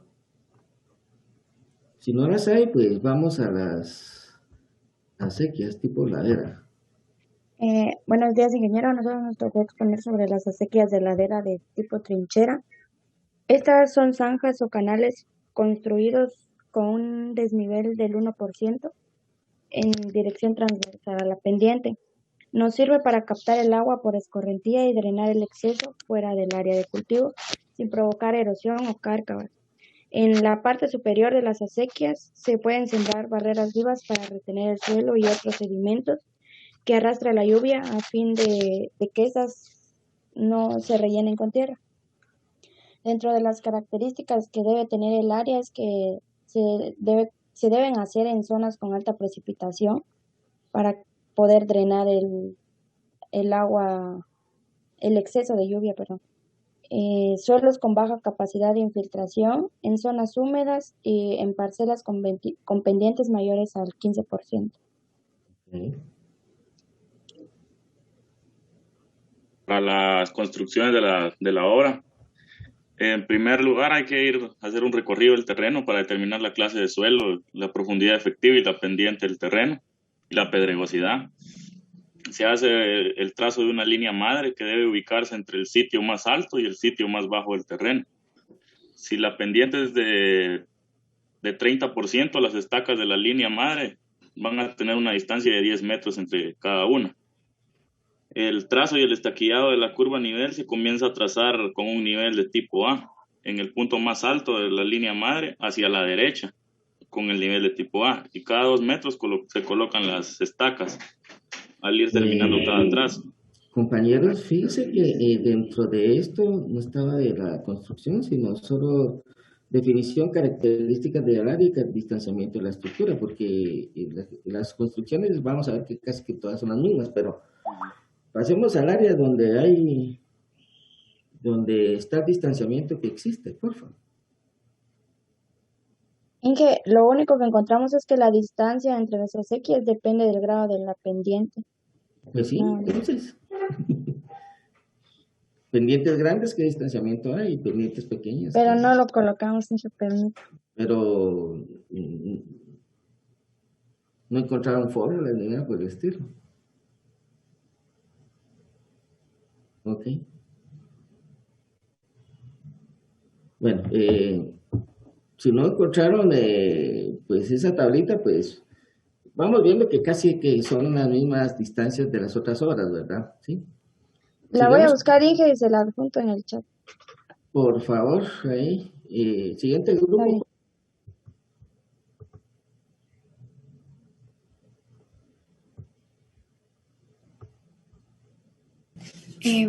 Si no las hay, pues vamos a las acequias tipo ladera. Buenos días, ingeniero. Nosotros nos tocó exponer sobre las acequias de ladera de tipo trinchera. Estas son zanjas o canales construidos con un desnivel del 1% en dirección transversal a la pendiente. Nos sirve para captar el agua por escorrentía y drenar el exceso fuera del área de cultivo sin provocar erosión o cárcavas. En la parte superior de las acequias se pueden sembrar barreras vivas para retener el suelo y otros sedimentos que arrastra la lluvia a fin de que esas no se rellenen con tierra. Dentro de las características que debe tener el área es que se deben hacer en zonas con alta precipitación para poder drenar el agua, el exceso de lluvia, perdón. Suelos con baja capacidad de infiltración en zonas húmedas y en parcelas con pendientes mayores al 15%. Para las construcciones de la obra, en primer lugar hay que ir a hacer un recorrido del terreno para determinar la clase de suelo, la profundidad efectiva y la pendiente del terreno y la pedregosidad. Se hace el trazo de una línea madre que debe ubicarse entre el sitio más alto y el sitio más bajo del terreno. Si la pendiente es de 30%, las estacas de la línea madre van a tener una distancia de 10 metros entre cada una. El trazo y el estaquillado de la curva a nivel se comienza a trazar con un nivel de tipo A, en el punto más alto de la línea madre hacia la derecha, con el nivel de tipo A, y cada 2 metros se colocan las estacas al ir terminando cada trazo. Compañeros, fíjense que dentro de esto no estaba de la construcción, sino solo definición, características del área y distanciamiento de la estructura, porque las construcciones vamos a ver que casi que todas son las mismas, pero pasemos al área donde está el distanciamiento que existe, por favor. Inge, lo único que encontramos es que la distancia entre las acequias depende del grado de la pendiente. Pues sí, entonces. Pendientes grandes, ¿qué distanciamiento hay? Y pendientes pequeñas. Pero no lo colocamos en su permiso. Pero no encontraron fórmulas ni nada por el estilo. Ok. Bueno, si no encontraron pues esa tablita, pues vamos viendo que casi que son las mismas distancias de las otras obras, ¿verdad? ¿Sí? La voy a buscar, Inge, y se la adjunto en el chat. Por favor, ahí. Siguiente grupo.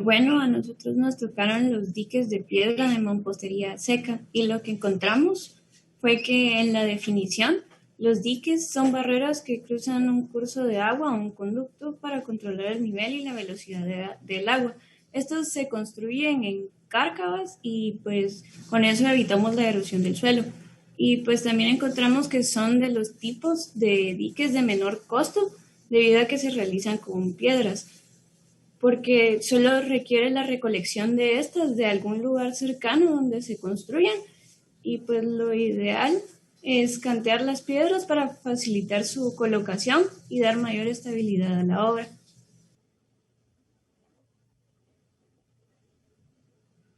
Bueno, a nosotros nos tocaron los diques de piedra de mampostería seca y lo que encontramos fue que en la definición los diques son barreras que cruzan un curso de agua o un conducto para controlar el nivel y la velocidad del agua. Estos se construyen en cárcavas y pues con eso evitamos la erosión del suelo. Y pues también encontramos que son de los tipos de diques de menor costo debido a que se realizan con piedras, porque solo requiere la recolección de estas de algún lugar cercano donde se construyan y pues lo ideal es cantear las piedras para facilitar su colocación y dar mayor estabilidad a la obra.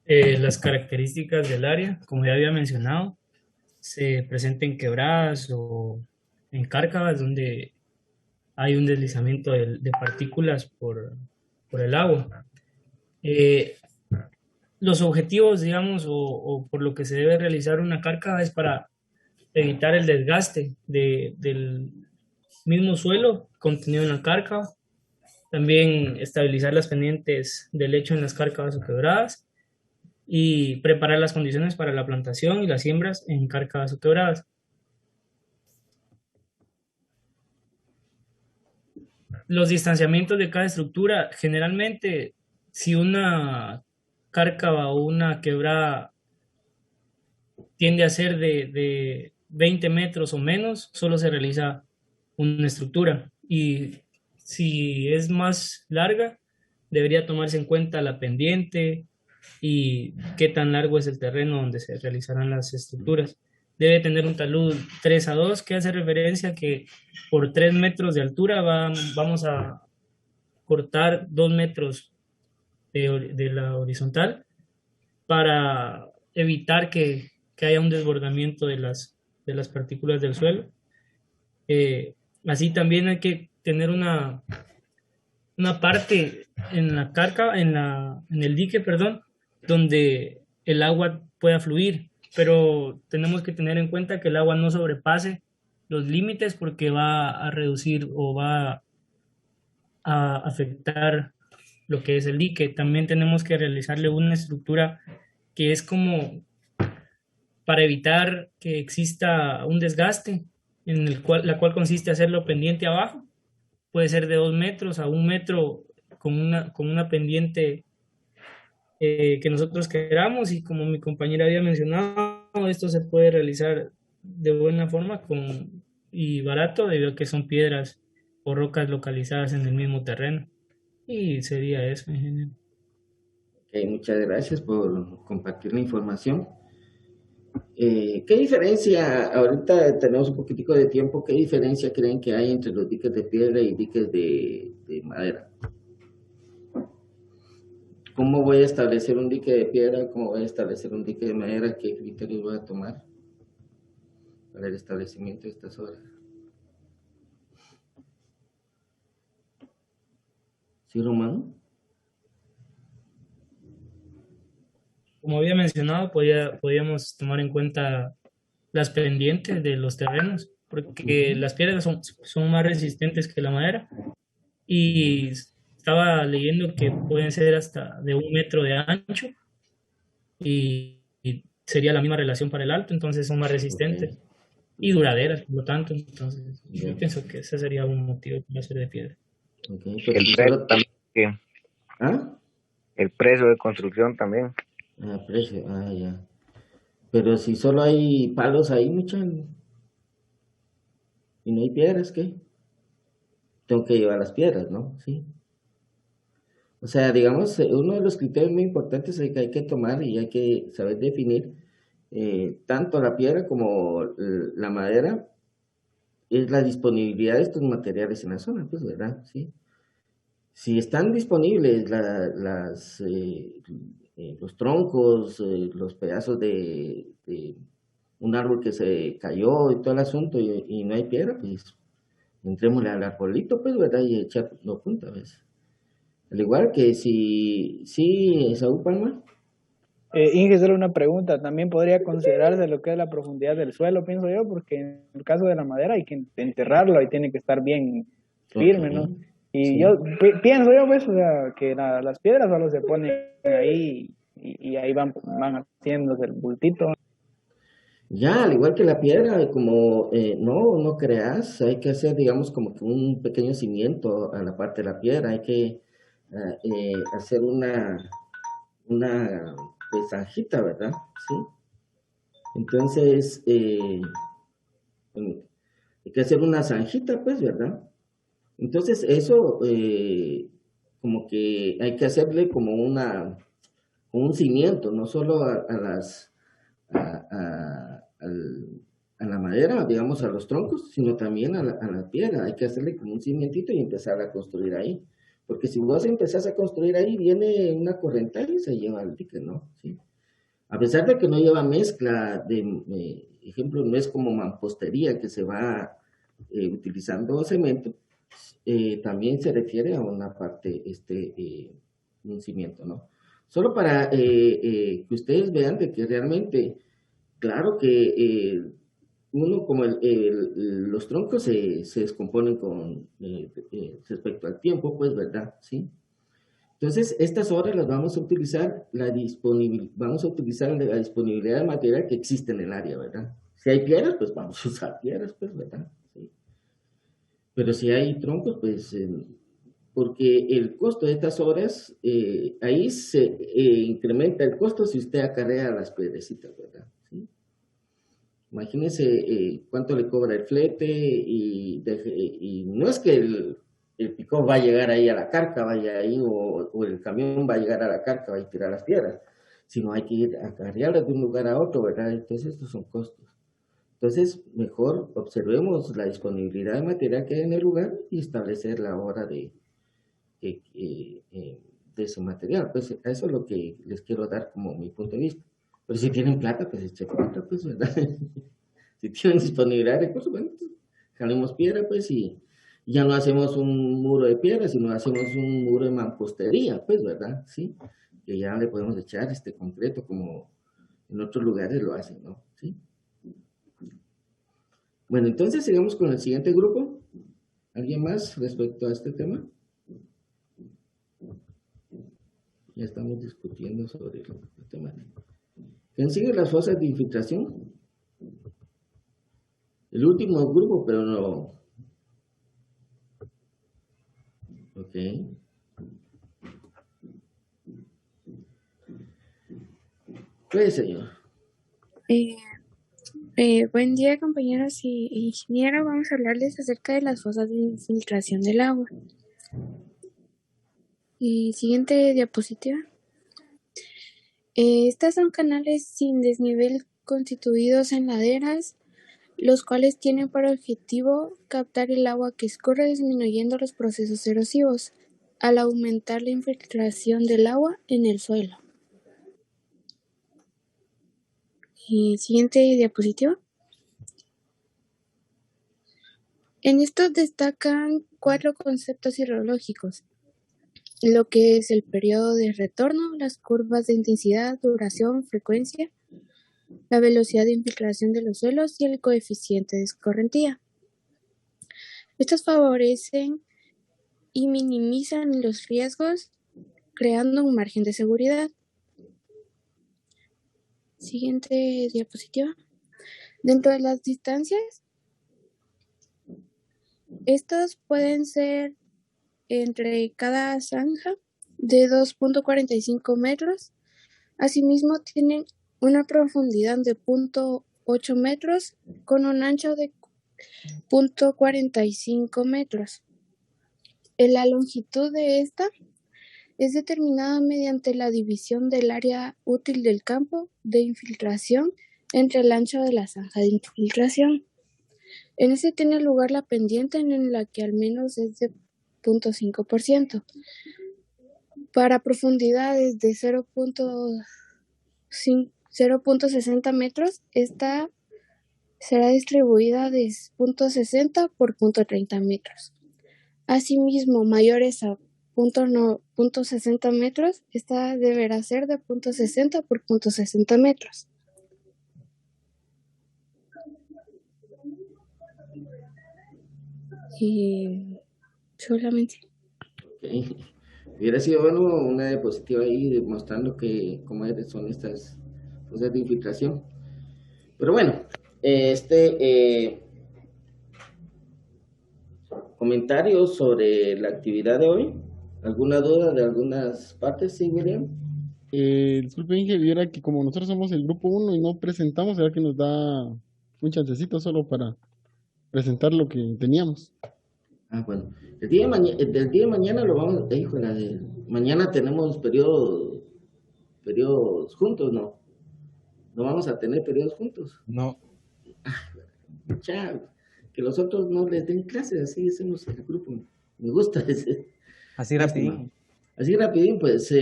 Las características del área, como ya había mencionado, se presentan en quebradas o en cárcavas donde hay un deslizamiento de partículas por el agua. Los objetivos, digamos, o por lo que se debe realizar una cárcava es para evitar el desgaste del mismo suelo contenido en la cárcava, también estabilizar las pendientes del lecho en las cárcavas o quebradas y preparar las condiciones para la plantación y las siembras en cárcavas o quebradas. Los distanciamientos de cada estructura, generalmente, si una cárcava o una quebrada tiende a ser de 20 metros o menos, solo se realiza una estructura. Y si es más larga, debería tomarse en cuenta la pendiente y qué tan largo es el terreno donde se realizarán las estructuras. Debe tener un talud 3:2, que hace referencia a que por 3 metros de altura vamos a cortar 2 metros de la horizontal para evitar que haya un desbordamiento de las partículas del suelo. Así también hay que tener una parte en la cárcava, en el dique, perdón, donde el agua pueda fluir, pero tenemos que tener en cuenta que el agua no sobrepase los límites porque va a reducir o va a afectar lo que es el dique. También tenemos que realizarle una estructura que es como para evitar que exista un desgaste, la cual consiste en hacerlo pendiente abajo. Puede ser de 2 metros a 1 metro con una pendiente que nosotros queramos, y como mi compañera había mencionado, esto se puede realizar de buena forma y barato, debido a que son piedras o rocas localizadas en el mismo terreno. Y sería eso, ingeniero. Okay, muchas gracias por compartir la información. ¿Qué diferencia, ahorita tenemos un poquitico de tiempo, qué diferencia creen que hay entre los diques de piedra y diques de madera? ¿Cómo voy a establecer un dique de piedra? ¿Cómo voy a establecer un dique de madera? ¿Qué criterios voy a tomar para el establecimiento de estas obras? ¿Sí, Romano? Como había mencionado, podíamos tomar en cuenta las pendientes de los terrenos, porque las piedras son más resistentes que la madera, y estaba leyendo que pueden ser hasta de 1 metro de ancho y sería la misma relación para el alto, entonces son más resistentes y duraderas, por lo tanto. Entonces yo pienso que ese sería un motivo para hacer de piedra. El precio también. El precio de construcción también. Precio, ya. Pero si solo hay palos ahí, y no hay piedras, ¿qué? Tengo que llevar las piedras, ¿no? Sí. O sea, digamos, uno de los criterios muy importantes que hay que tomar y hay que saber definir, tanto la piedra como la madera, es la disponibilidad de estos materiales en la zona, pues, ¿verdad? Sí. Si están disponibles los troncos, los pedazos de un árbol que se cayó y todo el asunto, y no hay piedra, pues entrémosle al arbolito, pues, ¿verdad? Y echarlo punta, ¿ves? Al igual que sí, Saúl Palma. Inge, solo una pregunta, también podría considerarse lo que es la profundidad del suelo, pienso yo, porque en el caso de la madera hay que enterrarlo y tiene que estar bien firme, ¿no? Y sí, yo pienso yo, pues, o sea, que las piedras solo se ponen ahí y ahí van haciéndose el bultito. Ya, al igual que la piedra, como no creas, hay que hacer, digamos, como que un pequeño cimiento a la parte de la piedra, hay que hacer una pues, zanjita, ¿verdad? Sí. Entonces, hay que hacer una zanjita, pues, ¿verdad? Entonces, eso, como que hay que hacerle como un cimiento, no solo a la madera, digamos, a los troncos, sino también a la piedra. Hay que hacerle como un cimientito y empezar a construir ahí. Porque si vos empezás a construir ahí, viene una corrientera y se lleva al dique, ¿no? ¿Sí? A pesar de que no lleva mezcla de, ejemplo, no es como mampostería que se va utilizando cemento, también se refiere a una parte, un cimiento, ¿no? Solo para que ustedes vean de que realmente, claro que uno, como los troncos se descomponen con respecto al tiempo, pues, ¿verdad? ¿Sí? Entonces, estas horas las vamos a utilizar la disponibilidad de material que existe en el área, ¿verdad? Si hay piedras, pues vamos a usar piedras, pues, ¿verdad? ¿Sí? Pero si hay troncos, pues, porque el costo de estas horas, ahí se incrementa el costo si usted acarrea las piedrecitas, ¿verdad? ¿Sí? Imagínese cuánto le cobra el flete y no es que el pick-up va a llegar ahí a la carga, vaya ahí, o el camión va a llegar a la carga, va a tirar las piedras, sino hay que ir a cargarlas de un lugar a otro, ¿verdad? Entonces estos son costos. Entonces, mejor observemos la disponibilidad de material que hay en el lugar y establecer la hora de ese material. Pues eso es lo que les quiero dar como mi punto de vista. Pero si tienen plata, pues echen plata, pues, ¿verdad? Si tienen disponibilidad de recursos, bueno, pues, jalemos piedra, pues, y ya no hacemos un muro de piedra, sino hacemos un muro de mampostería, pues, ¿verdad? Sí, que ya le podemos echar concreto como en otros lugares lo hacen, ¿no? Sí. Bueno, entonces sigamos con el siguiente grupo. ¿Alguien más respecto a este tema? Ya estamos discutiendo sobre el tema. ¿Quién sigue las fosas de infiltración? El último grupo, pero no. Ok. Pues, señor. Buen día, compañeros y ingeniero. Vamos a hablarles acerca de las fosas de infiltración del agua. Siguiente diapositiva. Estas son canales sin desnivel constituidos en laderas, los cuales tienen por objetivo captar el agua que escurre disminuyendo los procesos erosivos, al aumentar la infiltración del agua en el suelo. Siguiente diapositiva. En estos destacan 4 conceptos hidrológicos, lo que es el periodo de retorno, las curvas de intensidad, duración, frecuencia, la velocidad de infiltración de los suelos y el coeficiente de escorrentía. Estos favorecen y minimizan los riesgos, creando un margen de seguridad. Siguiente diapositiva. Dentro de las distancias, estos pueden ser entre cada zanja de 2.45 metros. Asimismo, tienen una profundidad de 0.8 metros con un ancho de 0.45 metros. La longitud de esta es determinada mediante la división del área útil del campo de infiltración entre el ancho de la zanja de infiltración. En este tiene lugar la pendiente en la que al menos es de 0.5%. Para profundidades de 0.60 metros, esta será distribuida de 0.60 por 0.30 metros. Asimismo, mayores a 0.60 metros, esta deberá ser de 0.60 por 0.60 metros. Y solamente. Okay. Hubiera sido bueno una diapositiva ahí demostrando cómo son estas cosas de infiltración. Pero bueno, comentarios sobre la actividad de hoy. ¿Alguna duda de algunas partes, sí, William? Disculpe, Inge, viera que como nosotros somos el grupo 1 y no presentamos, ¿será que nos da un chancecito solo para presentar lo que teníamos? Ah, bueno. Del día de mañana lo vamos a... mañana tenemos periodos juntos, ¿no? ¿No vamos a tener periodos juntos? No. Ya, que los otros no les den clases, así hacemos el grupo. Me gusta ese. Así rapidín. Así rapidín, pues,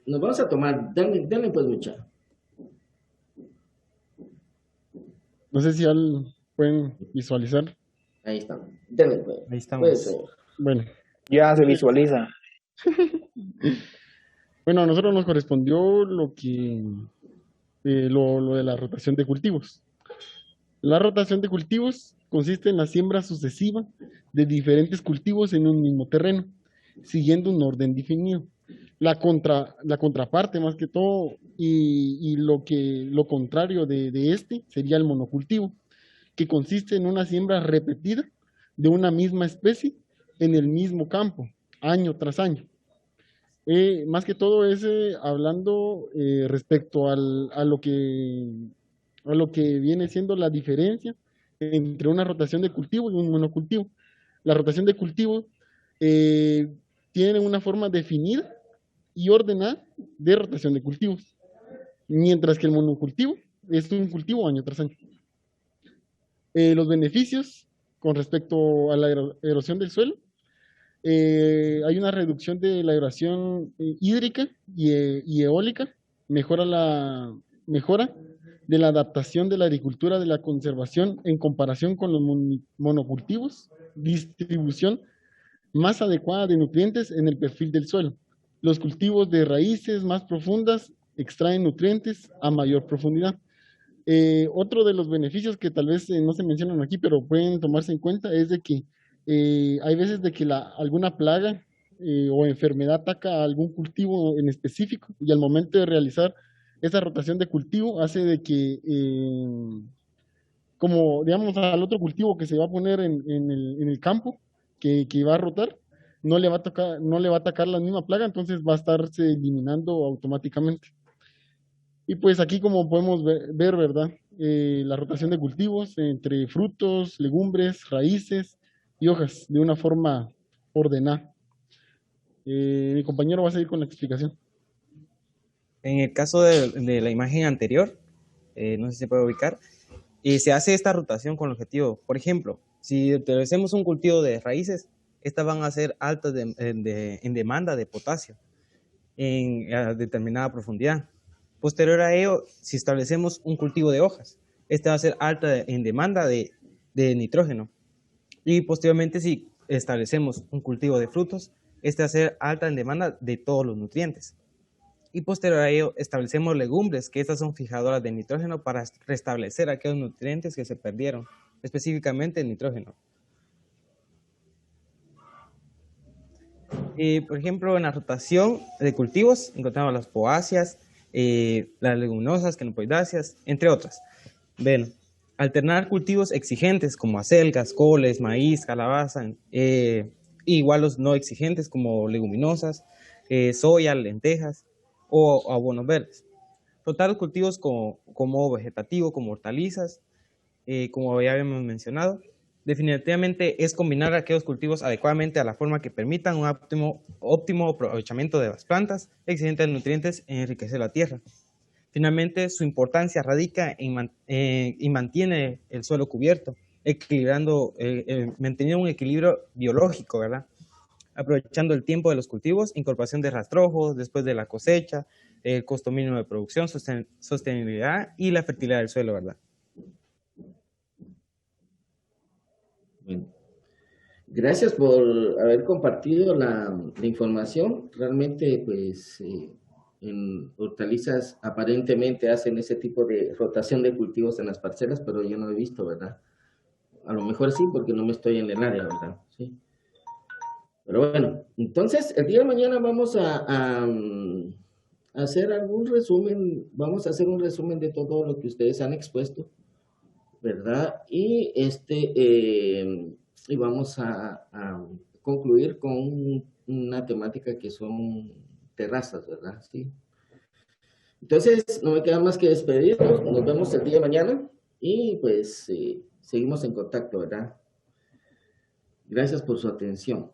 nos vamos a tomar, denle pues mucha. No sé si ya pueden visualizar. Ahí está. Denle pues. Ahí estamos. Pues, bueno. Ya se visualiza. Bueno, a nosotros nos correspondió lo que lo de la rotación de cultivos. La rotación de cultivos consiste en la siembra sucesiva de diferentes cultivos en un mismo terreno, siguiendo un orden definido. La contraparte, más que todo, y lo contrario de este sería el monocultivo, que consiste en una siembra repetida de una misma especie en el mismo campo, año tras año. Más que todo es hablando respecto a lo que viene siendo la diferencia entre una rotación de cultivo y un monocultivo. La rotación de cultivo tiene una forma definida y ordenada de rotación de cultivos, mientras que el monocultivo es un cultivo año tras año. Los beneficios con respecto a la erosión del suelo: hay una reducción de la erosión hídrica y eólica, mejora de la adaptación de la agricultura de la conservación en comparación con los monocultivos, distribución más adecuada de nutrientes en el perfil del suelo. Los cultivos de raíces más profundas extraen nutrientes a mayor profundidad. Otro de los beneficios que tal vez no se mencionan aquí, pero pueden tomarse en cuenta, es de que hay veces de que alguna plaga o enfermedad ataca a algún cultivo en específico, y al momento de realizar esa rotación de cultivo hace de que, como digamos al otro cultivo que se va a poner en el campo, que va a rotar, no le va a atacar la misma plaga, entonces va a estarse eliminando automáticamente. Y pues aquí, como podemos ver, ¿verdad? La rotación de cultivos entre frutos, legumbres, raíces y hojas, de una forma ordenada. Mi compañero va a seguir con la explicación. En el caso de la imagen anterior, no sé si se puede ubicar, se hace esta rotación con el objetivo. Por ejemplo, si hacemos un cultivo de raíces, estas van a ser altas en demanda de potasio a determinada profundidad. Posterior a ello, si establecemos un cultivo de hojas, esta va a ser alta en demanda de nitrógeno. Y posteriormente, si establecemos un cultivo de frutos, esta va a ser alta en demanda de todos los nutrientes. Y posterior a ello, establecemos legumbres, que estas son fijadoras de nitrógeno para restablecer aquellos nutrientes que se perdieron, específicamente el nitrógeno. Por ejemplo, en la rotación de cultivos encontramos las poáceas, las leguminosas, canopoidáceas, entre otras. Ven, alternar cultivos exigentes como acelgas, coles, maíz, calabaza, igual los no exigentes como leguminosas, soya, lentejas o abonos verdes. Rotar los cultivos como vegetativo, como hortalizas, como ya habíamos mencionado. Definitivamente es combinar aquellos cultivos adecuadamente a la forma que permitan un óptimo aprovechamiento de las plantas, excedentes de nutrientes e enriquecer la tierra. Finalmente, su importancia radica y mantiene el suelo cubierto, manteniendo un equilibrio biológico, ¿verdad? Aprovechando el tiempo de los cultivos, incorporación de rastrojos después de la cosecha, el costo mínimo de producción, sostenibilidad y la fertilidad del suelo, ¿verdad? Bueno, gracias por haber compartido la información. Realmente, pues, en hortalizas aparentemente hacen ese tipo de rotación de cultivos en las parcelas, pero yo no he visto, ¿verdad? A lo mejor sí, porque no me estoy en el área, ¿verdad? Sí. Pero bueno, entonces, el día de mañana vamos a hacer algún resumen, vamos a hacer un resumen de todo lo que ustedes han expuesto, ¿verdad? Y y vamos a concluir con una temática que son terrazas, ¿verdad? Sí. Entonces, no me queda más que despedirnos. Nos vemos el día de mañana y pues seguimos en contacto, ¿verdad? Gracias por su atención.